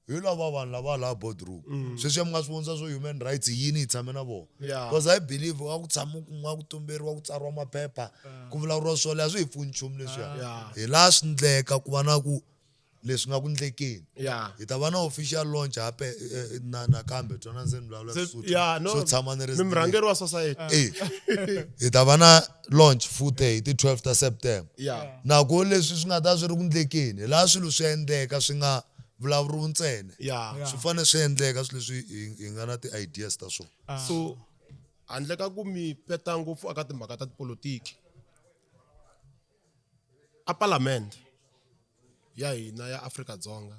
Speaker 1: hi lava vanhu lava laha boardroom sweswiya mi nga swi vonisa swo human rights yini hi tshame na vona
Speaker 3: Yeah.
Speaker 1: because I believe wa ku tshama kun'wa ku tumberiwa ku tsariwa maphepha ku vulavuriwa swole a swi hi pfuni nchumu leswiya
Speaker 3: Yeah.
Speaker 1: hi laha swi ndleka ku va na ku leswi nga ku ndlekeni
Speaker 3: Yeah.
Speaker 1: hi ta va na official launch hape nakambe twana ndzeni vulavula Sesotho
Speaker 3: Yeah. No.
Speaker 1: swo tshama ni
Speaker 3: Ni murhangeri wa society.
Speaker 1: hi ta va na launch futhi hi ti 12 ta September
Speaker 3: Yeah.
Speaker 1: nako leswi swi nga ta swi ri ku ndlekeni laha swilo swi endleka swi nga vulavuriwi ntsena
Speaker 3: Yeah.
Speaker 1: swi fanele swi endleka swilo leswi hi nga na ti-ideas ta swona
Speaker 3: So handle ka ku mi peta ngopfu aka timhaka ta tipolotiki a parliament ya hina ya Afrika-Dzonga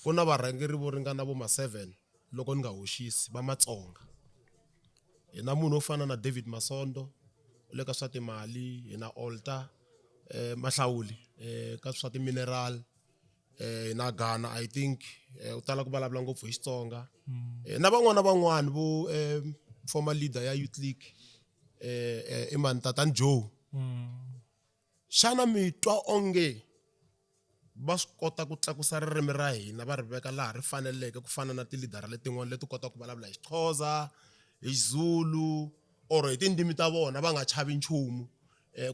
Speaker 3: ku na varhangeri vo ringana vo ma-7 loko ni nga hoxisi va Matsonga hi na munhu wo fana na David Masondo u le ka swa timali hi na Alta Mahlawuli ka swa timineral hi na Ghana I think u tala ku vulavula ngopfu hi Xitsonga na van'wani vo former leader ya Youth League i mani Tatani Joe xana mi twa onge va swi kota ku tlakusa ririmi ra hina va ri veka laha ri faneleke ku fana na tilidara letin'wana leti kota ku vulavula hi Xixhosa hi Xizulu or hi tindzimi ta vona va nga chavi nchumu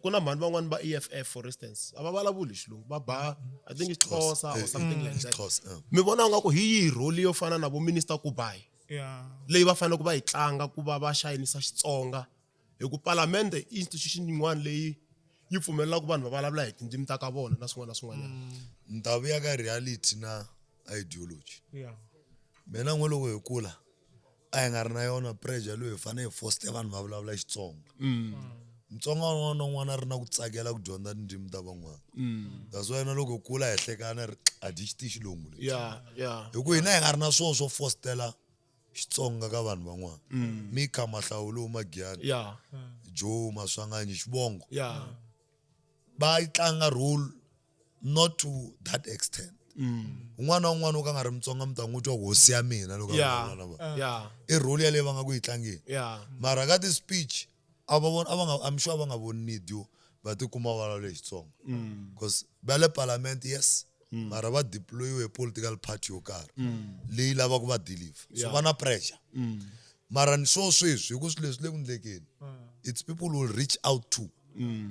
Speaker 3: ku na mhani van'wani va EFF for instance a va vulavuli xilungu va ba I think Xixhosa or something like that
Speaker 1: Xhosa,
Speaker 3: mi vona nga ku hi yihi role yo fana na vo minister Kubai
Speaker 2: Yeah.
Speaker 3: leyi va fanele ku va yi tlanga ku va va xayinisa Xitsonga hi ku palamende institution yin'wana leyi yi pfumelelaka vanhu va vulavula hi tindzimi ta ka vona na swin'wana na swin'wanyana.
Speaker 1: ni ta vuya ka reality na ideology
Speaker 2: Yeah.
Speaker 1: mina n'we loko hi kula a hi nga ri na yona pressure loyi hi fanele hi foster vanhu va vulavula Xitsonga Mutsonga un'wana na un'wana a ri na ku tsakela ku dyondza tindzimi ta van'wana that's why na loko hi kula hi hlekana ri a dyi xi ti xilungu lexi
Speaker 3: Yeah.
Speaker 1: hi ku hina hi nga ri na swona swo fostela Xitsonga ka vanhu van'wana Mika Mahlawuli Magiyani
Speaker 3: Yeah.
Speaker 1: Joe Maswanganyi Xivongo
Speaker 3: Yeah.
Speaker 1: ba yi tlanga role not to that extent un'wana na un'wana wo ka nga ri Mutsonga mi ta n'wi twa hosi ya mina loko a vulavula na vona
Speaker 3: Yeah.
Speaker 1: i role yaleyo va nga ku yi tlangeni
Speaker 3: Yeah.
Speaker 1: mara ka ti-speech I'm sure va nga voni need yo va tikuma va vulavule Xitsonga because va le parliament yes mara va deployiwe political party yo karhi leyi lavaka va deliver so va na pressure mara ni swo sweswi hi ku swilo leswi le ku ndlekeni it's people who will reach out to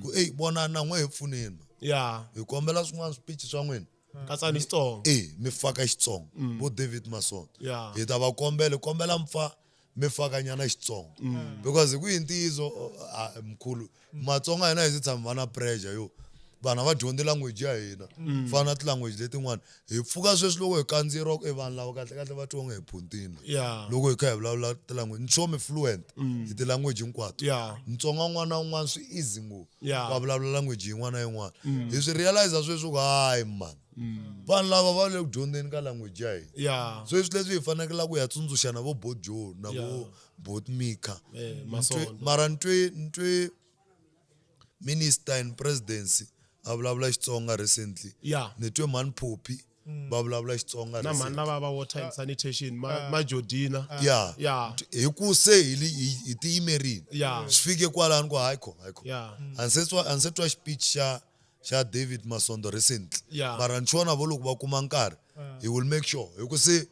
Speaker 1: ku vona na n'we hi pfuneni
Speaker 3: Yeah.
Speaker 1: hi kombela swin'wana speech swa n'wina
Speaker 3: Katsani Xitsonga.
Speaker 1: mi faka Xitsonga vo David Masondo
Speaker 3: Yeah.
Speaker 1: hi ta va kombela mpfa mi faka nyana Xitsonga because hi ku hi ntiyiso mkhulu Matsonga hina hi si tshama va na pressure yo vanhu va dyondze language ya hina fana na ti-language letin'wana hi pfuka sweswi loko hi kandziyeriwa ku vanhu lava kahlekahle va twiwanga hi phuntini
Speaker 3: Yeah.
Speaker 1: loko hi kha hi vulavula ti-language ni sure mi fluent hi ti-language hinkwato
Speaker 3: Yeah.
Speaker 1: Mutsonga un'wana na un'wana swi easy ngopfu
Speaker 3: Yeah.
Speaker 1: va vulavula language yin'wana na yin'wana hi swi realize sweswi ku hayi mani vanhu lava va le ku dyondzeni ka language ya hina
Speaker 3: Yeah.
Speaker 1: so leswi leswi hi fanekela ku ya tsundzuxa na vo Boat Joe na vo Boat Mika
Speaker 3: Masondo.
Speaker 1: mara ntwe minister in presidency a vulavula Xitsonga recently
Speaker 3: Yeah.
Speaker 1: ni twe mani Phophi va vulavula Xitsonga
Speaker 3: Na
Speaker 1: recently
Speaker 3: mhani lava water and sanitation ma Jodina.
Speaker 1: yeah
Speaker 3: Yeah.
Speaker 1: hi ku se hi tiyimerile
Speaker 3: Yeah.
Speaker 1: swi fike kwalani ku hayikho
Speaker 3: Yeah.
Speaker 1: a ni se twa speech xa David Masondo recently
Speaker 3: Yeah.
Speaker 1: mara ni xona vo loko va kuma nkarhi he will make sure hi ku se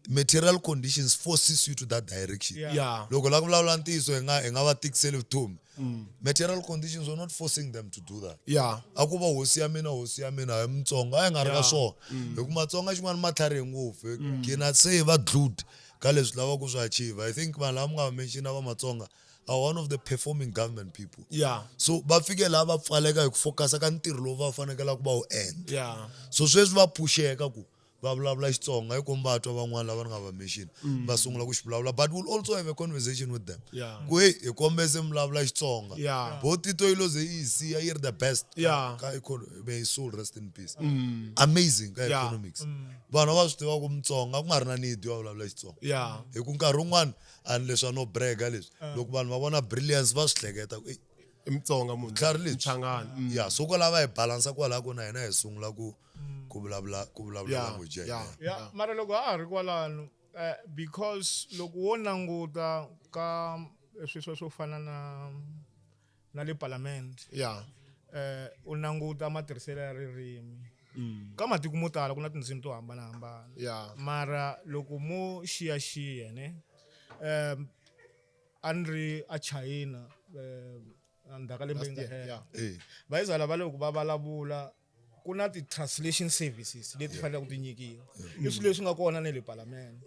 Speaker 1: material conditions forces you to that direction.
Speaker 3: Yeah.
Speaker 1: Loko la ku vulavula ntiyiso hi nga va tikiseli vutomi. Material conditions were not forcing them to do that.
Speaker 3: Yeah.
Speaker 1: A ku va hosi ya mina hi Mutsonga a hi nga ri ka swona. Hi ku Matsonga xin'wana ma tlharihe ngopfu. Kina se va glued ka leswi lava ku swi achieve. I think vanhu lava mi nga va mention va Matsonga are one of the performing government people.
Speaker 3: Yeah.
Speaker 1: So va fike la va pfaleka hi ku focus ka ntirho lowu va fanekela ku va wu endla.
Speaker 3: Yeah.
Speaker 1: So sweswi va pusheka ku va vulavula Xitsonga hi komba vatwa van'wana lava ni nga va mention va sungula ku xi vulavula, but we'll also have a conversation with them.
Speaker 3: Yeah.
Speaker 1: Ku hey hi kombese mi vulavula Xitsonga.
Speaker 3: Yeah.
Speaker 1: Bo Tito Iloze yi siya yi ri the best.
Speaker 3: Yeah.
Speaker 1: May his soul rest in peace. Amazing ka
Speaker 3: Yeah.
Speaker 1: economics. Vanhu va swi tiva ku Mutsonga ku nga ri na need yo vulavula Xitsonga.
Speaker 3: Yeah.
Speaker 1: Hi ku nkarhi wun'wana a ni leswi a no brega leswi loko vanhu va vona brilliance va swi hleketa ku
Speaker 3: Mtsonga munhu.
Speaker 1: Tlhari lebyi.
Speaker 3: Mchangani.
Speaker 1: yeah, so kwalava hi balansa kwalaho na hina hi sungula ku vulavula
Speaker 3: Yeah.
Speaker 1: language ya
Speaker 3: Yeah.
Speaker 1: hina.
Speaker 2: ya mara loko ha ha ri kwalano because loko wo languta ka swilo swo fana na le parliament
Speaker 3: Yeah.
Speaker 2: u languta matirhiselo ya ririmi ka matiko mo tala ku na tindzimi to hambanahambana
Speaker 3: Yeah.
Speaker 2: mara loko mo xiyaxiya ne a ni ri a China ndzhaka lembe yi nga hela va yi zala va loko va vulavula ku na ti-translation services leti faneleke ku ti nyikiwa i swilo leswi nga kona na le parliament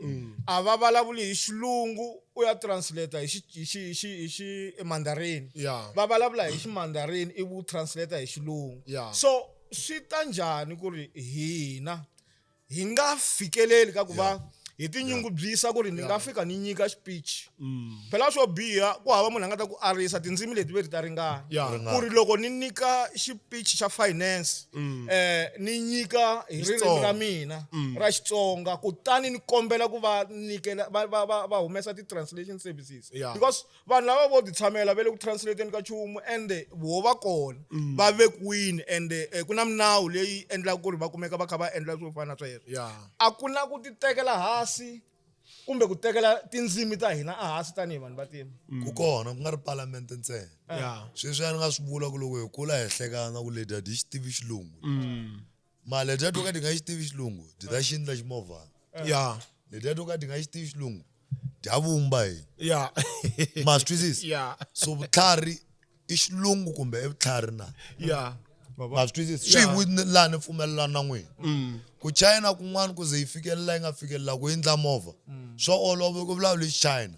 Speaker 2: a va vulavuli hi xilungu u ya translate hi Mandarin
Speaker 3: Yeah.
Speaker 2: va vulavula hi Mandarin i vu translate hi xilungu
Speaker 3: Yeah.
Speaker 2: so swi ta njhani ku ri hina hi nga fikeleli ka ku va hi tinyungubyisa ku ri ni nga fika ni nyika speech phela swo biha ku hava munhu a nga ta ku arisa tindzimi leti ve ri ta ringana
Speaker 3: Yeah.
Speaker 2: ku ri loko ni nyika speech xa finance ni nyika hi ririmi ra mina ra Xitsonga kutani ni kombela ku va nyikela va humesa ti-translation services
Speaker 3: Yeah.
Speaker 2: because vanhu lava vo ti tshamela va le ku translateeni ka nchumu ende vo va kona va vekiwini ende ku na minawu leyi endlaka ku ri va kumeka va kha va endla swo fana na sweswo
Speaker 3: Yeah.
Speaker 2: a ku na ku ti tekela hansi kumbe ku tekela tindzimi ta hina a hansi tanihi vanhu va tima
Speaker 1: Ku kona ku nga ri parliament ntsena.
Speaker 3: Yeah.
Speaker 1: Sweswi a ni nga swi vula ku loko hi kula hi hlekana ku leti a ti xi tivi xilungu. Mara leti a to ka ti nga xi tivi xilungu ti ta xi endla ximovhana.
Speaker 3: Yeah.
Speaker 1: Leti a to ka ti nga xi tivi xilungu ti ya vumba hi.
Speaker 3: Yeah.
Speaker 1: Ma swi twisisa?
Speaker 3: Yeah.
Speaker 1: So vutlhari i xilungu kumbe i vutlhari na.
Speaker 3: Yeah.
Speaker 1: Ma swi twisisa? Swi hi laha ni pfumelelana na n'wina. Ku China kun'wana ku ze yi fikelela yi nga fikelela ku endla movha swa olova ku vulavula hi China.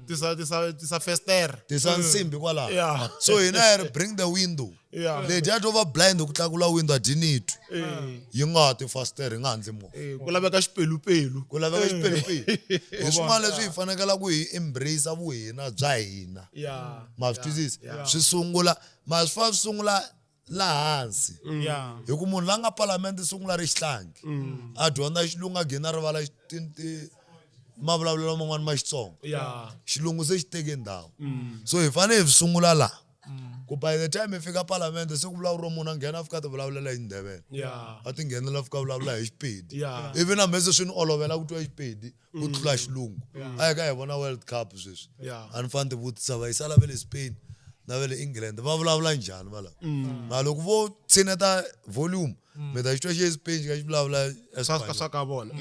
Speaker 3: Tisa fester.
Speaker 1: Tisa nsimbi kwalaho.
Speaker 3: Yeah.
Speaker 1: So hina hi ri bring the window.
Speaker 3: Yeah.
Speaker 1: Leti a to va blind ku tlakula window a dyi ni twi. Yi nga ha ti fastere hi nga handle movha.
Speaker 3: Ku laveka xipelupelu.
Speaker 1: Ku laveka xipelupelu. Hi swin'wana leswi hi fanekela ku hi embrace vuhina bya hina.
Speaker 3: Yeah.
Speaker 1: Ma swi twisisa? Swi sungula ma swi fa swi sungula laha hansi.
Speaker 2: yeah
Speaker 1: Hi ku munhu la nga parliament sungula ri xihlangi a dyondza xilungu a gina rivala mavulavulelo man'wana ma Xitsonga.
Speaker 3: Yeah.
Speaker 1: Xilungu se xi teke ndhawu. So hi fanele hi sungula laha ku by the time hi fika parliament se ku vulavuriwa munhu a nghena a fika a ti vulavulela hi Ndebele
Speaker 3: Yeah.
Speaker 1: a ti nghenela fika a vulavula hi Xipedi.
Speaker 3: Yeah.
Speaker 1: Even hambi se swi ni olovela ku twa Xipedi ku tlula xilungu a hi ka hi vona World Cup sweswi
Speaker 3: Yeah.
Speaker 1: a ni fane ti vutisa va yisa la ve le Spain na ve le England va vulavula njhani vala mara loko vo tshineta volume mi ta xi twa xi Spain xi ka xi vulavula
Speaker 3: Swa ka vona.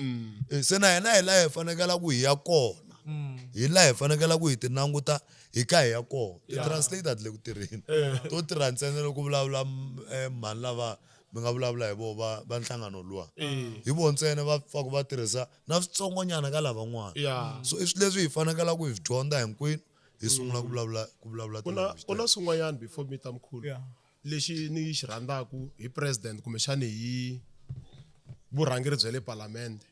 Speaker 1: se na hina hi laha hi fanekela ku hi ya kona hi laha hi fanekela ku hi ti languta hi ka hi ya kona ti-translate a ti le ku tirheni to tirha ntsena loko vulavula mhani lava mi nga vulavula hi vona va nhlangano luwa hi vona ntsena va faku va tirhisa na switsongonyana ka lavan'wana
Speaker 3: Yeah.
Speaker 1: so i swilo leswi hi fanekela ku hi swi dyondza hinkwenu hi sungula ku vulavula
Speaker 3: Ku na swin'wanyana before mi ta mkhulu.
Speaker 2: yeah
Speaker 3: Lexi ni xi rhandzaku hi president kumbexani hi vurhangeri bya le parliament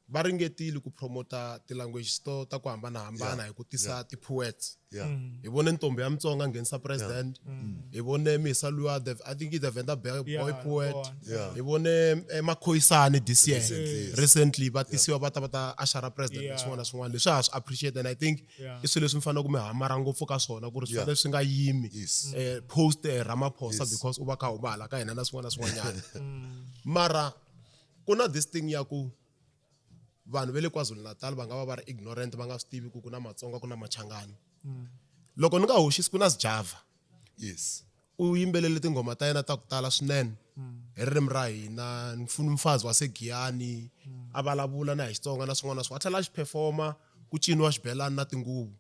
Speaker 3: va ringetile ku promota ti-languages ta ku hambanahambana hi ku tisa ti-poets.
Speaker 1: yeah
Speaker 3: Hi vone ntombi ya Mutsonga a nghenisa president. Hi vone Misa luya I think i the Venda boy
Speaker 2: Yeah,
Speaker 3: poet.
Speaker 1: Yeah.
Speaker 3: Hi vone Makhoisani this year.
Speaker 1: Recently, yes.
Speaker 3: Recently va tisiwa va ta ashara president
Speaker 2: Yeah.
Speaker 3: swin'wana na swin'wana leswi ha swi appreciate and I think
Speaker 2: Yeah.
Speaker 3: i swilo leswi mi fanele ku mi hamara ngopfu ka swona ku ri swi
Speaker 1: Yeah.
Speaker 3: fanele swi nga yimi
Speaker 1: Yes.
Speaker 3: post Ramaphosa
Speaker 1: Yes.
Speaker 3: because u va kha huma hala ka hina na swin'wana na swin'wanyana mara ku na this thing ya ku vanhu ve le KwaZulu-Natal va nga va va ri ignorant va nga swi tivi ku na Matsonga ku na Machangani loko ni nga hoxisi ku na Sjava
Speaker 1: yes
Speaker 3: u yimbelele tingoma ta yena ta ku tala swinene hi ririmi ra hina mfuna umfazi wasegiyani a vulavula na hi Xitsonga na swin'wana na swin'wana a tlhela a xi performa ku ciniwa xibelani na tinguvu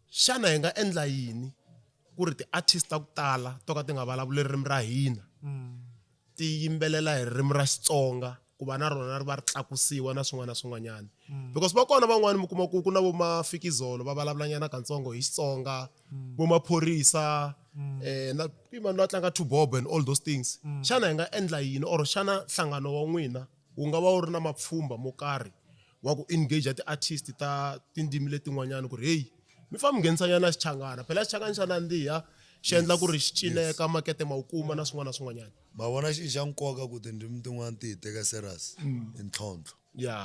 Speaker 3: xana hi nga endla yini ku ri ti-artist ta ku tala to ka ti nga vulavuli ririmi ra hina ti yimbelela hi ririmi ra Xitsonga ku va na rona ri va ri tlakusiwa na swin'wana na swin'wanyana because va kona van'wani mi kuma ku na vo Mafikizolo va vulavulanyana katsongo hi Xitsonga vo Maphorisa na vanhu va tlanga Tubobo and all those things xana hi nga endla yini or xana nhlangano wa n'wina wu nga va wu ri na mapfhumba mo karhi wa ku engage ti-artist ta tindzimi letin'wanyana ku ri hey mi fa mi nghenisanyana xichangana phela xichangani xa nandziha xi endla ku ri xi cineka makete ma wu kuma na swin'wana na swin'wanyana
Speaker 1: ma vona xi xa nkoka ku tindzimi tin'wana ti hi teka serious i ntlhontlho
Speaker 3: ya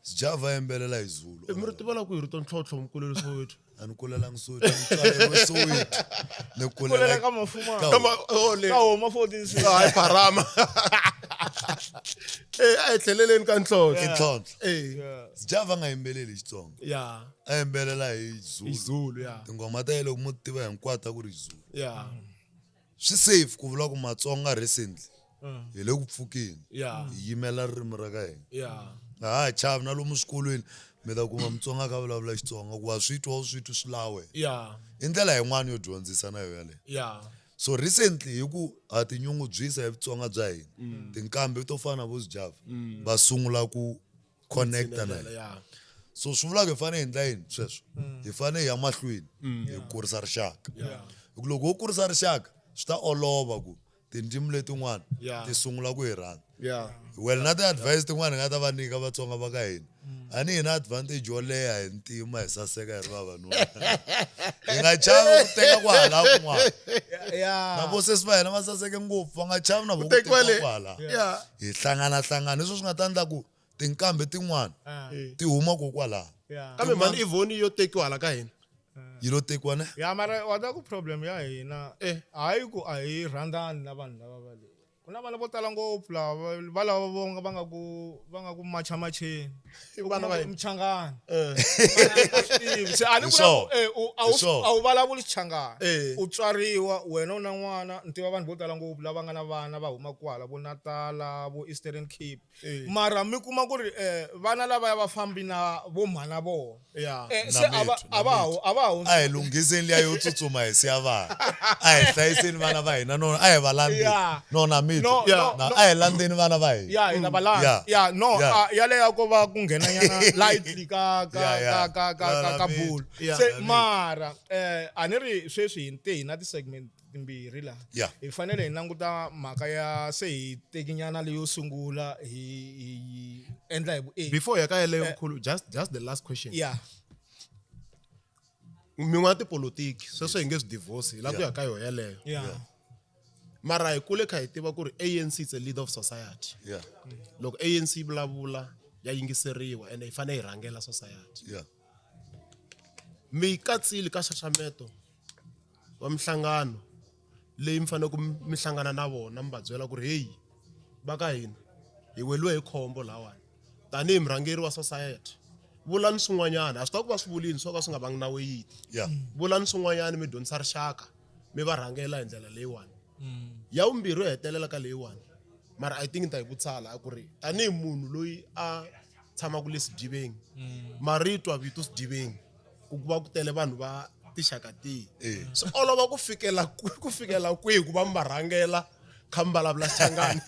Speaker 1: Sjava yimbelela hi Zulu
Speaker 3: mi ri tivala ku hi ri to ntlhontlho mukuleli Soweto
Speaker 1: a ni kulelangi Soweto ni tswaleriwe Soweto ni
Speaker 2: kulela ka mafuma ka homa 14
Speaker 3: hayi Pharama a hi tlheleleni ka ntlhontlho
Speaker 1: ntlhontlho Sjava nga yimbeleli hi Xitsonga
Speaker 3: ya
Speaker 1: a yimbelela hi
Speaker 3: hi
Speaker 1: Zulu
Speaker 3: Zulu ya
Speaker 1: tingoma ta yele mo tiva hinkwato ku ri Zulu
Speaker 3: ya
Speaker 1: swi safe ku vula ku Matsonga recently hi le ku pfukeni
Speaker 3: ya
Speaker 1: hi yimela ririmi ra ka hina
Speaker 3: ya
Speaker 1: chavi na lomu swikolweni mi ta kuma Mutsonga ka vulavula Xitsonga ku wa swi twa swi lawe
Speaker 3: ya
Speaker 1: i ndlela yin'wana yo dyondzisa na yo yaleyo
Speaker 3: ya
Speaker 1: so recently hi ku ha tinyungubyisa hi Vutsonga bya hina tinkambi to fana na vo Sjava va sungula ku connecta na hina
Speaker 3: ya
Speaker 1: so swi vula ku hi fanele hi endla yini sweswo hi fanele hi ya mahlweni hi kurisa rixaka hi ku loko ho kurisa rixaka swi ta olova ku tindzimi letin'wana ti sungula ku hi rhandza
Speaker 3: ya
Speaker 1: well na ti-advice tin'wana hi nga ta va nyika Vatsonga va ka hina a ni hi na advantage yo leha hi ntima hi saseka hi ri vavanuna hi nga chavi ku teka ku hala kun'wana na vo sesi va hina va saseke ngopfu va nga chavi na vo ku teka ku hala hi hlangana leswi swi nga ta endla ku tinkambi tin'wana ti huma kokwalaho
Speaker 3: kambe mani Ivoni yo tekiwa hala ka hina
Speaker 1: yi lo tekiwa ne
Speaker 2: ya mara wata ku problem ya hina hayi ku a hi rhandzani na vanhu lava va le ku na vana vo tala ngopfu lava va lava vonga va nga ku machamacheni
Speaker 3: vana va hina
Speaker 2: Mchangani se a ni vula a wu vulavuli Xichangani u tswariwa wena u na n'wana ni tiva vanhu vo tala ngopfu lava nga na vana va huma kwala vo Natala vo Eastern Cape mara mi kuma ku ri vana lavaya va fambi na vo mhana vona se a va hundzi
Speaker 1: a hi lunghiseni liya yo tsutsuma hi siya vana a hi hlayiseni vana va hina nona a hi va landzeni nona mito a hi landzeni vana va hina
Speaker 2: ya hina valandi no yaleyo ko va ku nghenanyana lightly ka bull se mara a ni ri sweswi hi nte hi na ti-segment timbirhi laha hi fanele hi languta mhaka ya se hi tekinyana leyo sungula hi endla hi vuenti
Speaker 3: before ya ka yeleyo mkhulu just the last question min'wana tipolotiki sweswo hi nge swi divorce hi la ku ya ka yo yeleyo mara hi kule kha hi tiva ku ri ANC is a leader of society loko ANC vulavula ya yingiseriwa ende hi fanele hi rhangela society mi katsile ka xaxameto wa mihlangano leyi mi fanele ku mi hlangana na vona mi va byela ku ri hey va ka hina hi weliwe hi khombo lawani tanihi murhangeri wa society vulani swin'wanyana a swi ta ku va swi vulini swo ka swi nga vangi na weyiti vulani swin'wanyana mi dyondzisa rixaka mi va rhangela hi ndlela leyiwani ya vumbirhi yo hetelela ka leyiwani mara I think ta hi vutsala a ku ri tanihi munhu loyi a tshamaka le Sidibeng maritwa vito Sidibeng ku va ku tele vanhu va tixaka tihi swi olova ku fikela kwihi ku va mi va rhangela kha mi vulavula Xichangani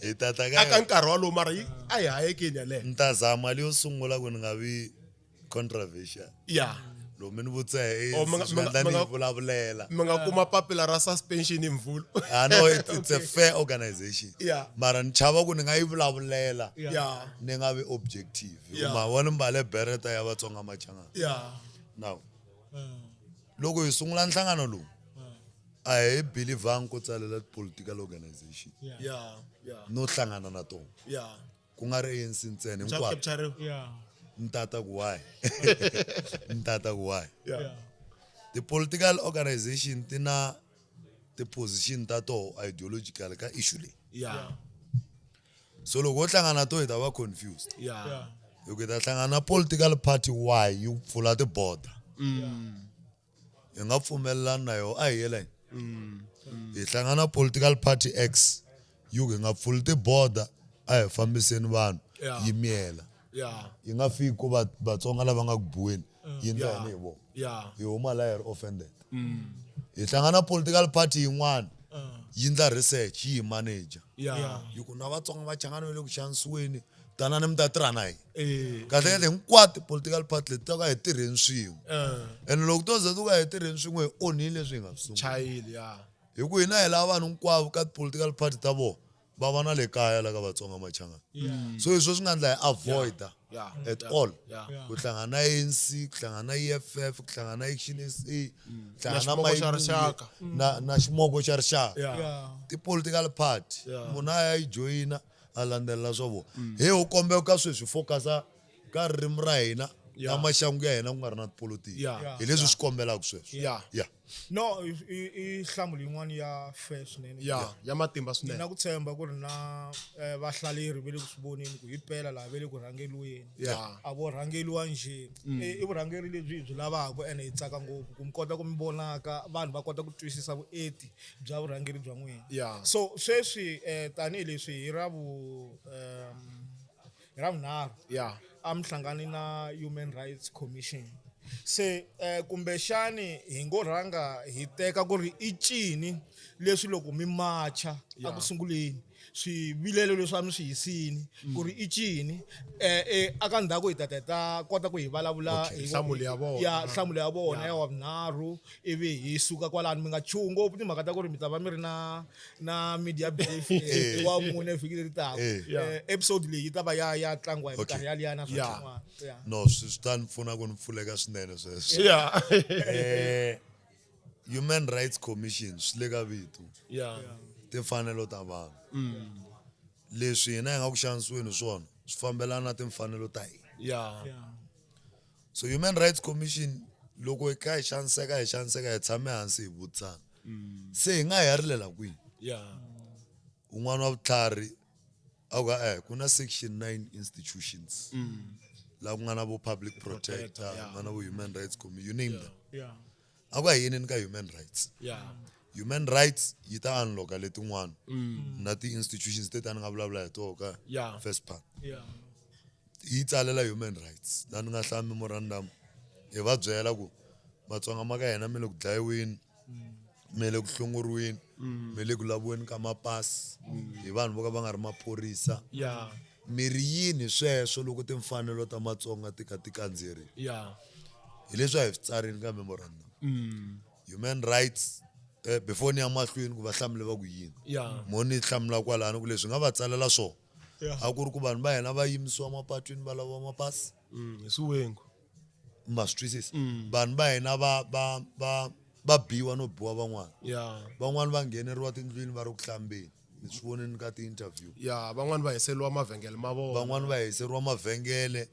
Speaker 1: hi tata
Speaker 3: aka nkarhi walowu mara a hi hayekeni yaleyo
Speaker 1: ni ta zama mali yo sungula ku ni nga vi controversial loko mi ni vutisa ni vulavulela
Speaker 3: mi nga kuma papila ra suspension hi Mvula
Speaker 1: no it's a fair organization mara ni chava ku ni nga yi vulavulela ni nga vi objective ma vona mbale bereta ya Vatsonga Machangana now loko hi sungula nhlangano lowu a hi believangi ku tsalela political organization no hlangana na tona ku nga ri ANC ntsena hinkwaro ntata ku why ntata ku why the-political organization ti na ti-position ta toho ideological ka issue leyi so loko ho hlangana to hi ta va confused loko hi ta hlangana na political party why yi pfula ti-border hi nga pfumelelani na yoho a hi yeleni hi hlangana political party X yu hi nga pfuli tiboda a hi fambiseni vanhu
Speaker 3: Yeah.
Speaker 1: yi miyela
Speaker 3: Yeah.
Speaker 1: yi nga fiki ku vatsonga lava nga ku buweni yi ndla yini hi vona
Speaker 3: Yeah.
Speaker 1: hi huma la hi ri offended hi hlangana political party yin'wana yi ndla research yi hi manager
Speaker 3: Yeah.
Speaker 1: yi ku na vatsonga va changana va le ku xanisiweni tanani mi ta tirha na hina
Speaker 3: Eh.
Speaker 1: kahlekahle hinkwato political party leti to ka hi tirheni swin'we ene loko to ze to ka hi tirheni swin'we hi onhile leswi hi nga swi sungula
Speaker 3: Child, yeah.
Speaker 1: hi ku hina hi lava vanhu hinkwavo ka political party ta vona va va na le kaya la ka vatsonga machangana so hi swo swi nga endla hi avoida
Speaker 3: Yeah.
Speaker 1: at all
Speaker 3: Yeah.
Speaker 1: ku hlangana na ANC ku hlangana na EFF ku hlangana na Action SA ku hlangana
Speaker 3: ximoko xa
Speaker 1: Mayibuye,
Speaker 3: rixaka.
Speaker 1: na ximoko xa rixaka
Speaker 3: Yeah.
Speaker 1: ti-political party
Speaker 3: Yeah.
Speaker 1: munhu a ya yi joyina a landzelela swa vona he u kombeka ka sweswi focus-a ka ririmi ra hina na
Speaker 3: Yeah.
Speaker 1: maxangu ya hina ku nga ri na tipolotiki
Speaker 3: Yeah.
Speaker 1: hi leswi swi kombelaka sweswo
Speaker 3: Yeah.
Speaker 1: ya
Speaker 2: no i nhlamulo yin'wana ya fair swinene
Speaker 3: Yeah. Ya matimba
Speaker 2: ni
Speaker 3: swinene.
Speaker 2: na ku tshemba ku ri na vahlaleri va le ku swi voneni ku hi phela laha va le ku rhangeliweni
Speaker 3: Yeah.
Speaker 2: a vo rhangeliwa njhe i vurhangeri lebyi hi byi lavaka ene hi tsaka ngopfu ku mi kota ku mi vonaka vanhu va kota ku twisisa vuenti bya vurhangeri bya n'wina
Speaker 3: Yeah.
Speaker 2: so sweswi tanihileswi hi ravunharhu
Speaker 3: Yeah.
Speaker 2: a mi hlangani na Human Rights Commission se kumbexani hi ngo rhanga hi teka ku ri i cini leswi loko mi macha a ku sunguleni swivilelo leswi a mi swi yisini ku ri i cini aka ndhaku hi ta kota ku hi vulavula hi
Speaker 3: nhlamulo ya vona.
Speaker 2: ya nhlamulo ya vona ya wavunharhu ivi hi suka kwalano mi nga chuhi ngopfu timhaka ta ku ri mi ta va mi ri na media brief wa mune vhiki leri taka episode leyi yi ta va ya tlangiwa hi minkarhi yaliya na
Speaker 3: Yeah.
Speaker 2: swin'wana
Speaker 1: no swi ta ni pfuna ku ni pfuleka swinene sweswo
Speaker 3: Yeah.
Speaker 1: Human Rights Commission swi le ka vito
Speaker 3: Yeah.
Speaker 1: timfanelo ta vanhu leswi hina hi nga ku xanisiweni swona swi fambelana na timfanelo ta hina
Speaker 3: Yeah.
Speaker 1: so Human Rights Commission loko hi kha hi xaniseka hi tshame hansi hi vutisana se hi nga hi ya rilela kwihi
Speaker 3: Yeah.
Speaker 1: un'wana wa vutlhari a ku ku na section 9 institutions laha ku nga na vo public protector
Speaker 3: yeah.
Speaker 1: ku nga na vo Human Rights Commission you name them
Speaker 2: yeah
Speaker 1: a ku hi yineni ka human rights
Speaker 3: Yeah.
Speaker 1: human rights yi ta unlocka letin'wana na ti-institutions teti a ni nga vulavula hi toho ka
Speaker 3: Yeah.
Speaker 1: first part
Speaker 2: yeah
Speaker 1: yi tsalela human rights laha ni nga hlaya memorandum hi va byela ku vatsonga ma ka hina mi le ku dlayiweni mi le ku hlongoriweni mi le ku laviweni ka mapasi hi vanhu vo ka va nga ri maphorisa
Speaker 3: Yeah.
Speaker 1: mi ri yini sweswo loko timfanelo ta matsonga ti kha ti kandziyeriwa
Speaker 3: Yeah.
Speaker 1: hi leswi a hi swi tsarini ka memorandum human rights before ni ya mahlweni ku va hlamule va ku yini
Speaker 3: Yeah.
Speaker 1: mo ni hlamula kwalano ku leswi nga va tsalela swona
Speaker 2: Yeah.
Speaker 1: a ku ri ku vanhu va hina va yimisiwa mapatwini va laviwa mapasi
Speaker 3: Hi swiwengu.
Speaker 1: ma swi twisisa vanhu va hina va biwa no biwa van'wana
Speaker 3: Yeah.
Speaker 1: van'wana va ngheneriwa tindlwini va ri ku hlambeni ni swi voneni ka ti-interview
Speaker 3: Yeah. Van'wani va hiseliwa mavhengele ma vona.
Speaker 1: van'wana va hiseriwa mavhengele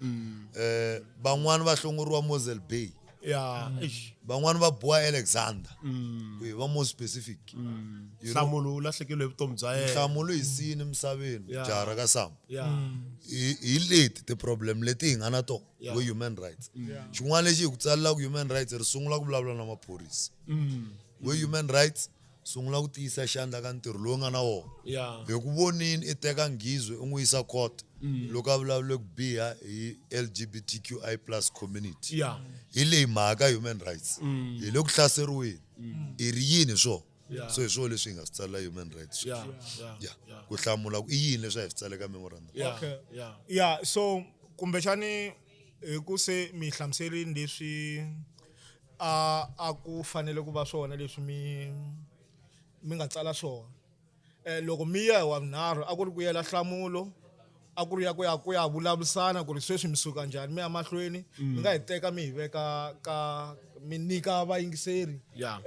Speaker 1: van'wana va hlongoriwa Mosel Bay
Speaker 3: Yeah. Eish.
Speaker 1: van'wana va biwa Alexander ku hi va more specific you know
Speaker 3: Nhlamulo wu lahlekile hi vutomi bya yena.
Speaker 1: nhlamulo hi siyini misaveni
Speaker 3: Yeah.
Speaker 1: jara ka sambo
Speaker 3: Yeah.
Speaker 1: hi leti ti-problem leti hi nga na tona
Speaker 3: Yeah.
Speaker 1: vo human rights xin'wana lexi hi ku tsalelaku human rights ri sungula ku vulavula na maphorisa vo human rights sungula ku tiyisa xandla ka ntirho lowu nga na wona
Speaker 3: Yeah.
Speaker 1: hi ku vonini i teka ngizwe u n'wi yisa court loko a vulavule ku biha hi LGBTQI plus community
Speaker 3: Yeah.
Speaker 1: hi leyi mhaka human rights hi le ku hlaseriweni i ri yini swo
Speaker 3: Yeah.
Speaker 1: so hi swo leswi hi nga swi tsalela human rights
Speaker 3: Yeah. Yeah.
Speaker 1: ya
Speaker 3: Yeah.
Speaker 1: ku hlamula ku i yini leswi a hi swi tsale ka memorandum
Speaker 3: Yeah.
Speaker 2: Okay.
Speaker 3: Yeah.
Speaker 2: yeah so kumbexani hi ku se mi hlamuserini leswi a ku fanele ku va swona leswi mi nga tsala swona loko mi ya hi wavunharhu a ku ri ku yela nhlamulo a ku ri ya ku ya vulavurisana ku ri sweswi mi suka njhani mi ya mahlweni mi nga hi teka mi hi veka ka mi nyika vayingiseri
Speaker 3: Yeah.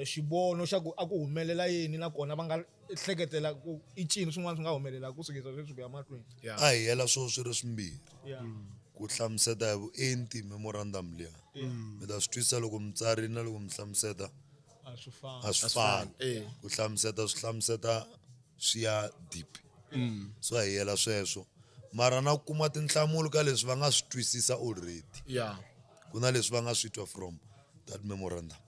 Speaker 2: xivono xa ku a ku humelela yini nakona va nga hleketela ku i cini swin'wana swi nga humelela ku sukisa sweswi ku ya mahlweni
Speaker 3: Yeah.
Speaker 1: a hi yela swo swi ri swimbirhi
Speaker 2: yeah
Speaker 1: ku hlamuseta hi vuenti memorandum liya mi ta swi twisisa loko mi tsarile na loko mi hlamuseta
Speaker 2: a swi fani
Speaker 1: a swi
Speaker 3: fine.
Speaker 1: fani ku hlamuseta swi hlamuseta swi ya deep so a hi yela sweswo mara na ku kuma tinhlamulo ka leswi va nga swi twisisa already
Speaker 3: Yeah.
Speaker 1: ku na leswi va nga swi twa from that memorandum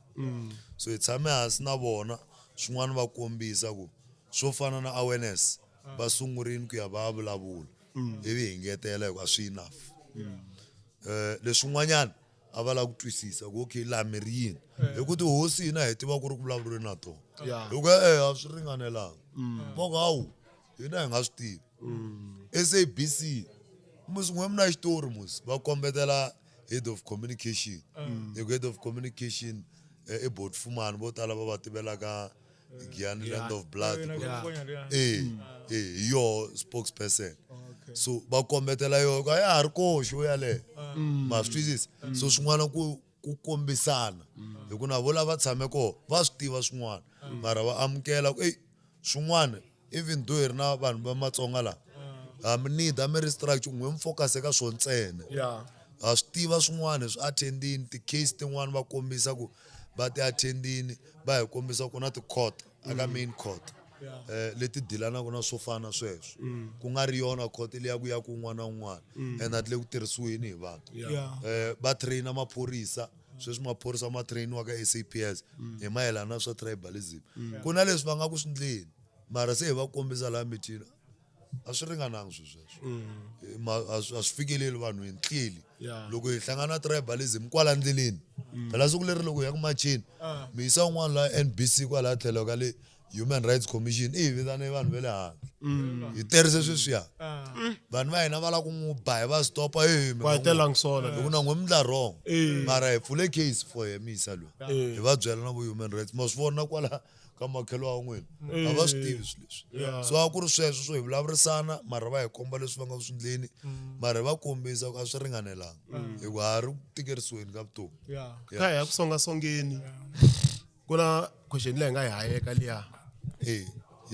Speaker 1: so hi tshame hansi na vona swin'wana va kombisa ku swo fana na awareness va sungurini ku ya va vulavula ivi hi ngetela hikuva swi enough leswin'wanyana a va lava ku twisisa ku okay laha mi ri yini hi ku tihosi hina hi tiva ku ri ku vulavuriweni na tona loko a swi ringanelanga moka hawu hina hi nga swi tivi SABC musi n'we mi na xitori musi va kombetela head of communication head of communication eBotfumani vo tala va va tivelaka Giyani Land of Blood yo spokesperson so va kombetela yo ka ya ha ri koxo yaleyo ma swi twisisa so swin'wana ku kombisana hi ku na vo lava tshame koho va swi tiva swin'wana mara va amukela ku swin'wana even though hi ri na vanhu va Matsonga laha mi need mi restructure n'we mi focus eka swo ntsena ha swi tiva swin'wana swi attendini ti-case tin'wana va kombisa ku va ti attendini va hi kombisa ku na ti-court aka main court leti dilanaka na swo fana sweswo ku nga ri yona court leya ku ya ku un'wana na un'wana and ati le ku tirhisiweni hi vanhu va traina maphorisa sweswi maphorisa ma trainiwa ka SAPS hi mayelana na swa tribalism ku na leswi va nga ku swindleni mara se hi va kombisa laha mitini a swi ringananga sweswo a swi fikeleli vanhwini clearly loko hi hlangana tribalism kwala ndleleni phela siku leri loko hi ya ku machini mi yisa un'wana la NBC kwala tlhelo ka le Human Rights Commission hi vitane vanhu va le handle hi terise sweswiya vanhu va hina va lava ku n'wi ba hi va stopa loko na n'we mi ndla wrong mara hi pfule case for him yisa loyi hi va byela na vo human rights ma swi vona kwala ka makhelo wa n'wina a va swi tivi swi leswi so a ku ri sweswo swo hi vulavurisana mara va hi komba leswi va nga swi endleni mara hi va kombisa ku a swi ringanelanga hikuva ha ri ku tikerisiweni ka vutomi
Speaker 3: ka hi ya ku songasongeni ku na question leyi nga hi hayeka liya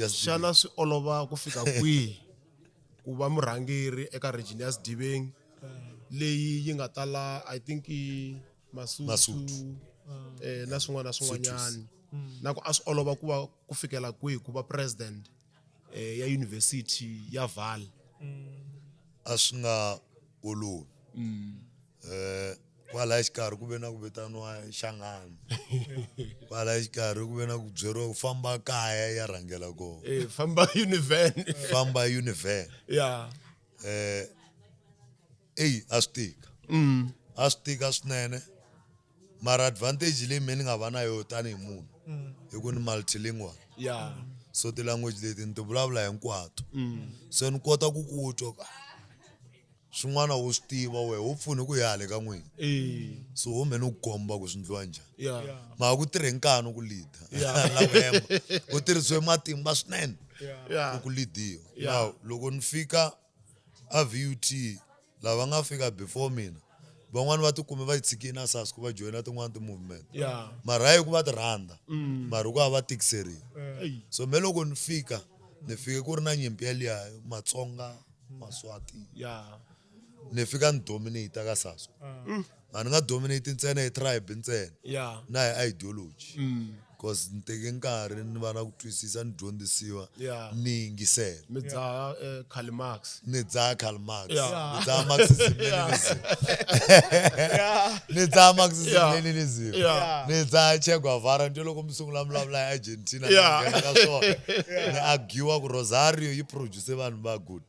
Speaker 3: xana swi olova ku fika kwihi ku va murhangeri eka region ya Sedibeng leyi yi nga tala I think Masutu na swin'wana na swin'wanyana na ku a swi olova ku va ku fikela kwihi ku va president ya university ya Vaal
Speaker 1: a swi nga olovi kwala xikarhi ku ve na ku vitaniwa Xangani kwala xikarhi ku ve na ku byeriwa ku famba kaya ya rhangela kona
Speaker 3: famba univen
Speaker 1: a swi tika swinene mara advantage leyi me ni nga va na yo tanihi munhu hi ku ni multilingual so ti-language leti ni ti vulavula hinkwato se ni kota ku twa swin'wana wo swi tiva wehe wo pfune ku yale ka n'wina so ho me ni ku komba ku swi ndliwa njhani mara ku tirhe nkani ku leader la ku hemba ku tirhisiwe matimba swinene ku leadiwa now loko ni fika a VUT lava nga fika before mina van'wani va tikumi va tshikini na SASCO ku va joyina tin'wana ti-movement mara hayi ku va ti rhandza mara ku va tikiseriwa so me loko ni fike ku ri na nyimpi yaliya Matsonga Maswati ni fika ni dominate ka SASCO a ni nga dominate ntsena hi tribe ntsena na hi ideology because ni teke nkarhi ni va na ku twisisa ni dyondzisiwa ni yingisela
Speaker 3: mi dzaha Karl Marx
Speaker 1: ni dzaha Karl Marx ni dzaha Marxism Leninism ni dzaha Marxism Leninism ni dzaha Che Guevara nje loko mi sungula vulavula hi Argentina ka swona ni argue ku Rosario yi produce vanhu va good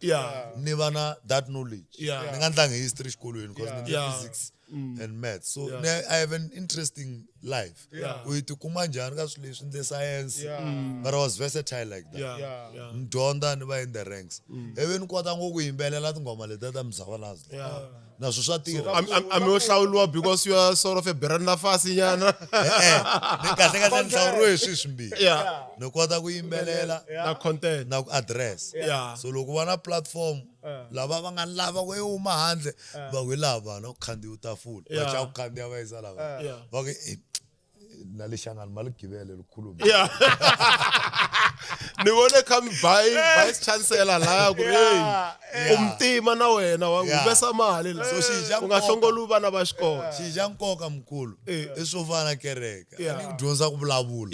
Speaker 1: ni va na that knowledge ni nga ndlangi history xikolweni because ni physics and math so I have an interesting life u tikuma njhani ka swilo leswi ndle science but I was versatile like that ni dyondza ni va in the ranks ivi ni kota ngo ku yimbelela tinghoma leti ta muzavalazo na swo swa tirha
Speaker 3: ami wo hlawuliwa because you are sort of a brand nafasi nyana
Speaker 1: ni kahle kahle ni hlawuriwe hi swilo swimbirhi ni kota ku yimbelela
Speaker 3: na content
Speaker 1: na ku address so loko va na platform lava va nga lava ku huma handle va ku lava na ku khandziya utafula va cha ku khandziya va yisa lava va ku na le Xangani mali givele lukhuluma
Speaker 3: ni vone kha mi vice chancellor la ku umtima na wena wa ngubesa mali la
Speaker 1: so xija
Speaker 3: ku nga hlongoli vana va xikolo
Speaker 1: xija nkoka mkhulu i swo fana kereke ni ku dyondza ku vulavula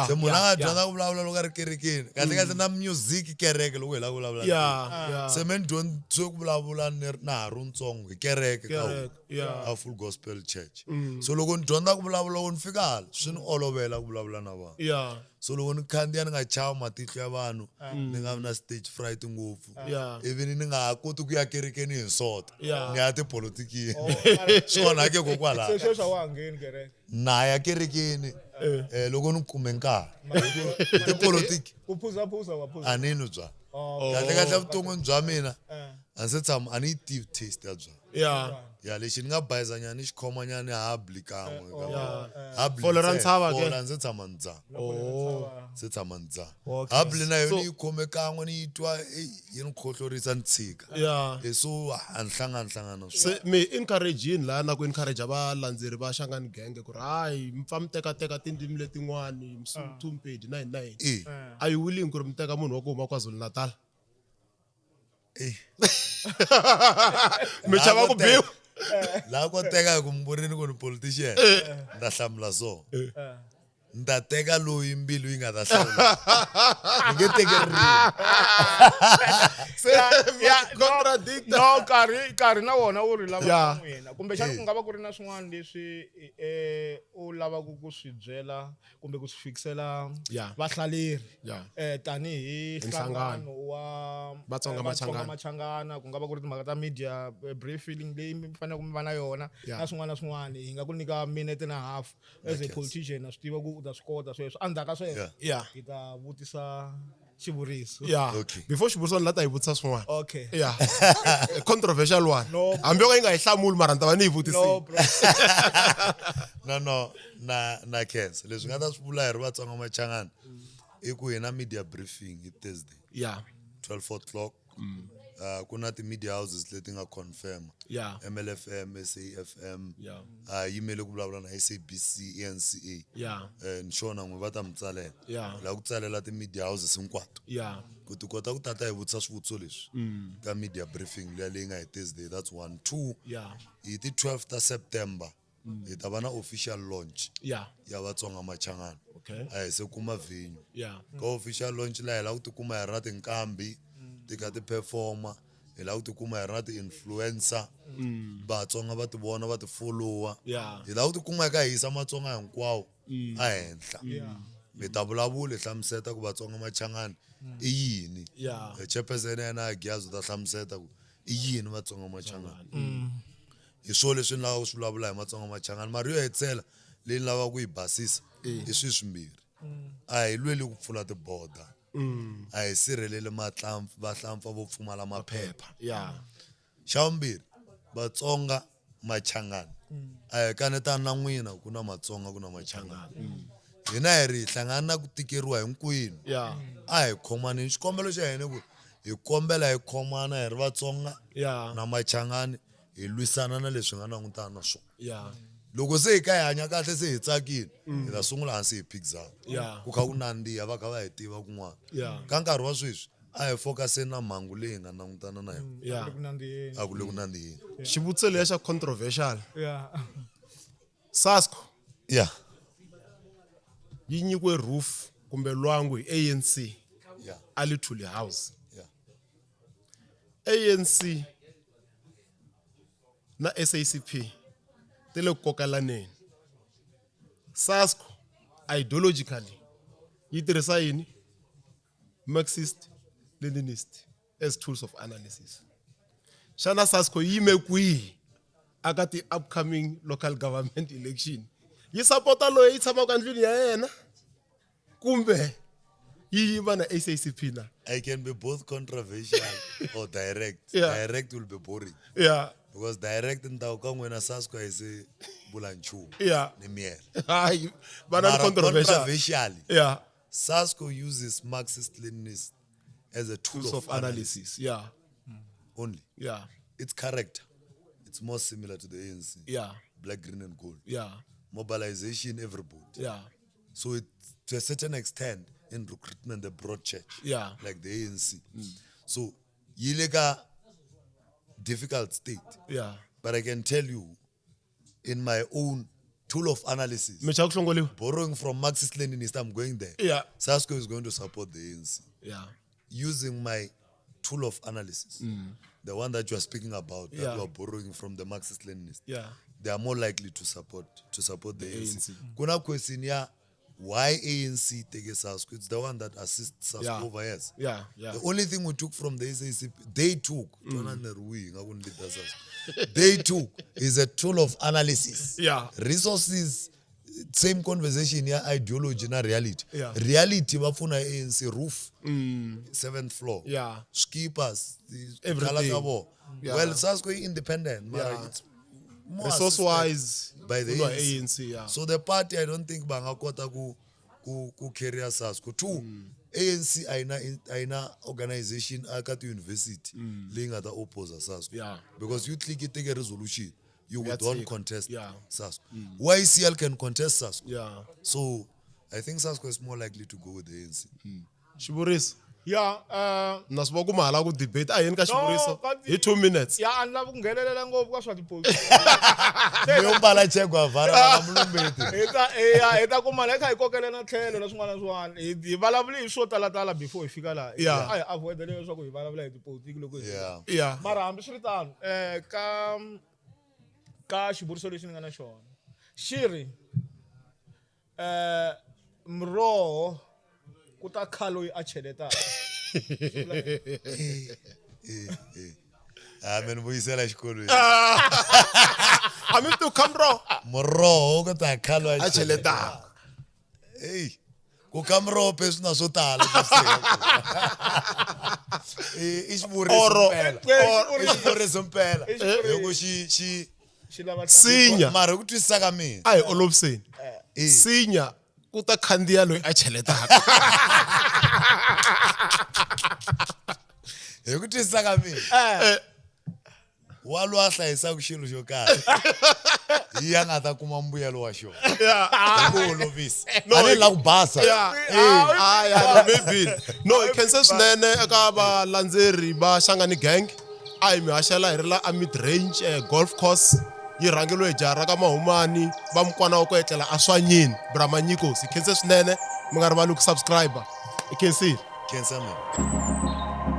Speaker 1: se munhu a nga dyondza ku vulavula loko a ri kerekeni kahle kahle na music kereke loko hi lava ku vulavula se me ni dyondzise ku vulavula ni ha ri ntsongo hi kereke ka
Speaker 2: Yeah.
Speaker 1: a Full Gospel Church. So loko ni dyondza ku vulavula loko ni fika hala swi ni olovela ku vulavula na vanhu.
Speaker 3: Yeah.
Speaker 1: So loko ni khandziya ni nga chavi matihlo ya vanhu ni nga vi na stage fright ngopfu.
Speaker 3: Yeah.
Speaker 1: Even ni nga ha koti ku ya kerekeni hi nsota
Speaker 3: Yeah.
Speaker 1: ni ya tipolitikini swi onhake kokwalaho
Speaker 2: sweswo a wa ha ngheni kereke
Speaker 1: na ya kerekeni loko ni kume nkarhi tipolitiki
Speaker 2: u phuzaphuza wa phuza
Speaker 1: a ni nwi byala kahle kahle evuton'wini bya mina a ni se tshama a ni yi tivi taste ya byala
Speaker 3: Yeah.
Speaker 1: ya lexi ni nga bayizanyana ni xikhomanyana habli kan'we
Speaker 3: Fole ra ntshava ke?
Speaker 1: ndzi tshama ni dzaha ndzi tshama ni dzaha
Speaker 3: Okay.
Speaker 1: habli na yo
Speaker 3: So-
Speaker 1: ni yi khome kan'we ni yi twa yi ni khohlorisa ni tshika
Speaker 3: Yeah.
Speaker 1: so a ni hlangana
Speaker 3: Se me encourage yini la na ku encourage abalandzeri ba Shangani Gang ku ri hayi mpfa mitekateka tindzimi letin'wani Mtumpedi 99 are you willing ku ri miteka munhu wa ku huma KwaZulu Natal mi chava ku biwa
Speaker 1: laha ko teka hi ku mburini ku ni politician ni ta hlamula so ni ta teka loyi mbilu yi nga ta hlawula ni nge teki
Speaker 3: contradict
Speaker 2: no karhi na wona u ri lava
Speaker 3: Yeah.
Speaker 2: ka n'wina kumbe xana ku nga va ku ri na swin'wana leswi u lavaka ku swi byela kumbe ku swi fikisela
Speaker 3: Yeah.
Speaker 2: vahlaleri
Speaker 3: Yeah.
Speaker 2: tanihi nhlangano wa
Speaker 3: Vatsonga Machangana.
Speaker 2: Machangana ku nga va ku ri timhaka ta media briefing leyi mi fanele mi va na yona
Speaker 3: Yeah.
Speaker 2: na swin'wana na swin'wana hi nga ku nyika minute and a half as a politician na swi tiva ku u ta swi kota sweswo endzhaku ka sweswo
Speaker 3: Yeah.
Speaker 2: hi ta vutisa xivuriso
Speaker 3: Yeah.
Speaker 1: Okay.
Speaker 3: Before xivuriso ni la ta hi vutisa swin'wana
Speaker 2: okay
Speaker 3: Yeah. A controversial one
Speaker 2: No.
Speaker 3: hambi yo ka yi nga hi hlamuli mara ni ta va ni yi
Speaker 2: no
Speaker 3: vutisile
Speaker 2: bro
Speaker 1: no na cancer leswi nga ta swi vula hi ri Vatsonga Machangana i ku hi na media briefing hi Thursday
Speaker 3: Yeah.
Speaker 1: 12 o'clock ku na ti-media houses leti nga confirm
Speaker 3: Yeah.
Speaker 1: MLFM, SAFM
Speaker 3: Yeah.
Speaker 1: yimele ku vulavula na SABC, ENCA
Speaker 3: Yeah.
Speaker 1: ni xona n'we va ta mi tsalela
Speaker 3: Yeah.
Speaker 1: laha ku tsalela ti-media houses hinkwato
Speaker 3: Yeah.
Speaker 1: ku ti kota ku tata hi vutisa swivutiso leswi ka media briefing liya leyi nga hi Thursday that's 1 2
Speaker 3: Yeah.
Speaker 1: hi ti 12 ta September hi ta va na official launch
Speaker 3: Yeah.
Speaker 1: ya Vatsonga Machangana
Speaker 3: Okay.
Speaker 1: a hi se kuma venue
Speaker 3: Yeah.
Speaker 1: ka official launch laha hi lava ku tikuma hi ri na tinkambi ti kha ti performa hi lava ku tikuma hi ri na ti-influencer Vatsonga va ti vona va ti followa
Speaker 3: Yeah.
Speaker 1: hi lava ku tikuma hi kha hi yisa Matsonga hinkwawo ehenhla hi ta vulavula hi hlamuseta ku Vatsonga Machangana i yini
Speaker 3: Yeah.
Speaker 1: chairperson ya yena ya Giyaz u ta hlamuseta ku i yini Vatsonga Machangana hi swo leswi ni lavaka ku swi vulavula hi Matsonga Machangana mara yo hetisela leyi ni lavaka ku yi basisa i swilo swimbirhi a hi lweli ku pfula tiboda a hi sirheleli vahlampfa vo pfumala maphepha
Speaker 3: Yeah.
Speaker 1: xa vumbirhi Vatsonga Machangana a hi kanetani na n'wina ku na Matsonga ku na Machangana hina hi ri hi hlangana na ku tikeriwa hinkwenu
Speaker 3: Yeah.
Speaker 1: a hi khomaneni xikombelo xa hina ku hi kombela hi khomana hi ri Vatsonga
Speaker 3: Yeah.
Speaker 1: na Machangana hi lwisana na leswi hi nga langutana na swona
Speaker 3: Yeah.
Speaker 1: loko se hi ka hi hanya kahle se hi tsakile hi ta sungula hansi hi phikizana
Speaker 3: Yeah.
Speaker 1: ku kha ku nandziha va kha va hi tiva kun'wana
Speaker 3: Yeah.
Speaker 1: ka nkarhi wa sweswi a hi focuseni na mhangu leyi hi nga langutana na yona
Speaker 3: Yeah.
Speaker 2: ku nandziheni
Speaker 1: a ku le ku nandziheni
Speaker 3: xivutiso leya xa controversial
Speaker 2: yeah
Speaker 3: Sasco
Speaker 1: ya
Speaker 3: yi nyikiwe roof kumbe lwangu hi ANC
Speaker 1: ya
Speaker 3: Alithuli House
Speaker 1: ya
Speaker 3: ANC na SACP ti le ku kokelaneni Sasco ideologically yi tirhisa yini Marxist Leninist as tools of analysis xana Sasco yi yime kwihi aka ti upcoming local government election yi sapota loyi yi tshamaka endlwini ya yena kumbe yi yima na SACP na
Speaker 1: I can be both controversial or direct.
Speaker 3: Yeah.
Speaker 1: Direct will be boring
Speaker 3: yeah
Speaker 1: because direct ntawu ka n'wina Sasco hi se vula nchumu
Speaker 3: yeah
Speaker 1: ni miyela
Speaker 3: hayi vana ni
Speaker 1: mara
Speaker 3: controversial
Speaker 1: controversially
Speaker 3: yeah
Speaker 1: Sasco uses Marxist Leninist as a tool
Speaker 3: tools of analysis yeah
Speaker 1: only.
Speaker 3: yeah
Speaker 1: Its character, it's more similar to the ANC.
Speaker 3: yeah
Speaker 1: Black, green, and gold.
Speaker 3: yeah
Speaker 1: Mobilization, everybody.
Speaker 3: yeah
Speaker 1: So it, to a certain extent, in recruitment, the broad church,
Speaker 3: yeah
Speaker 1: like the ANC. So, yilega difficult state.
Speaker 3: yeah
Speaker 1: But I can tell you, in my own tool of analysis,
Speaker 3: mecha ku hlongoliwa
Speaker 1: borrowing from Marxist Leninist, I'm going there.
Speaker 3: yeah
Speaker 1: Sasco is going to support the ANC.
Speaker 3: yeah
Speaker 1: Using my tool of analysis, the one that you are speaking about, that
Speaker 3: Yeah.
Speaker 1: you are borrowing from the Marxist-Leninists,
Speaker 3: Yeah.
Speaker 1: they are more likely to support the ANC.
Speaker 3: ANC.
Speaker 1: Kuna question ya why ANC take SASCO? It's the one that assists SASCO
Speaker 3: Yeah.
Speaker 1: over years.
Speaker 3: Yeah, yeah.
Speaker 1: The only thing we took from the SACP, they took they took is a tool of analysis.
Speaker 3: Yeah.
Speaker 1: Resources, same conversation ya ideology na reality.
Speaker 3: Yeah.
Speaker 1: Reality bafuna ANC roof, 7th floor.
Speaker 3: Yeah.
Speaker 1: Skippers,
Speaker 3: Everything. Yeah.
Speaker 1: Well, SASCO independent, mara
Speaker 3: Yeah.
Speaker 1: it's more
Speaker 3: Resource wise,
Speaker 1: by the ANC.
Speaker 3: ANC, yeah.
Speaker 1: So the party, I don't think bangakota ku carry SASCO. Two, ANC aina organization akati university linga ta oppose SASCO.
Speaker 3: Yeah.
Speaker 1: Because you click it, take a resolution, you
Speaker 3: That's
Speaker 1: don't
Speaker 3: it.
Speaker 1: contest
Speaker 3: Yeah.
Speaker 1: SASCO. YCL can contest SASCO.
Speaker 3: Yeah.
Speaker 1: So I think SASCO is more likely to go with the ANC.
Speaker 3: Xiburisi.
Speaker 2: Yeah,
Speaker 3: Nasiba ku mahala ku debate a yeni ka xivuriso
Speaker 2: but-
Speaker 3: hi 2 minutes.
Speaker 2: ya ani lavi ku nghenelela ngopfu ka swa tipolitiki.
Speaker 1: Yombala chekwa vara mlumbeti.
Speaker 2: Hi ta kuma la hi kha hi kokelela tlhelo na swin'wana na swin'wana hi vulavuli hi swo talatala before hi fika laha.
Speaker 3: Yeah.
Speaker 2: A hi avoid leswaku hi vulavula hi tipolitiki loko hi
Speaker 1: Yeah.
Speaker 3: Yeah.
Speaker 2: mara hambiswiritano ka xivuriso lexi ni nga na xona xi ri muroho ku ta kha loyi a cheletaka.
Speaker 1: Amen vuyisela xikolweni.
Speaker 3: I mean to come raw.
Speaker 1: Moroho ko ta khalo
Speaker 3: A cheletaka.
Speaker 1: Hey, ku kamro pesu na swo tala. I
Speaker 3: Oro.
Speaker 1: xivuriso mpela. Loko xi
Speaker 2: Xi lava
Speaker 3: Sinya.
Speaker 1: mara ku twisisa ka mina.
Speaker 3: A hi oloviseni. Sinya ku ta khandziya loyi a cheletaka.
Speaker 1: Hi ku twisisa ka mina. Wa lo a hlayisaka xilo xo karhi. Hi ya nga ta kuma mbuyelo wa xona. Hi ku olovisa. Ani la ku basa.
Speaker 3: Maybe. No, hi khense swinene eka valandzeri va Hlangani Gang. A hi mi haxela hi ri la a mid range golf course yi rhangeliwe hi jaha ra ka Mahumani va mukwana wa ku etlela a Swanyini Bramanyiko. Hi khense swinene mi nga rivali ku subscribe. Hi khensile.
Speaker 1: Khensa mina.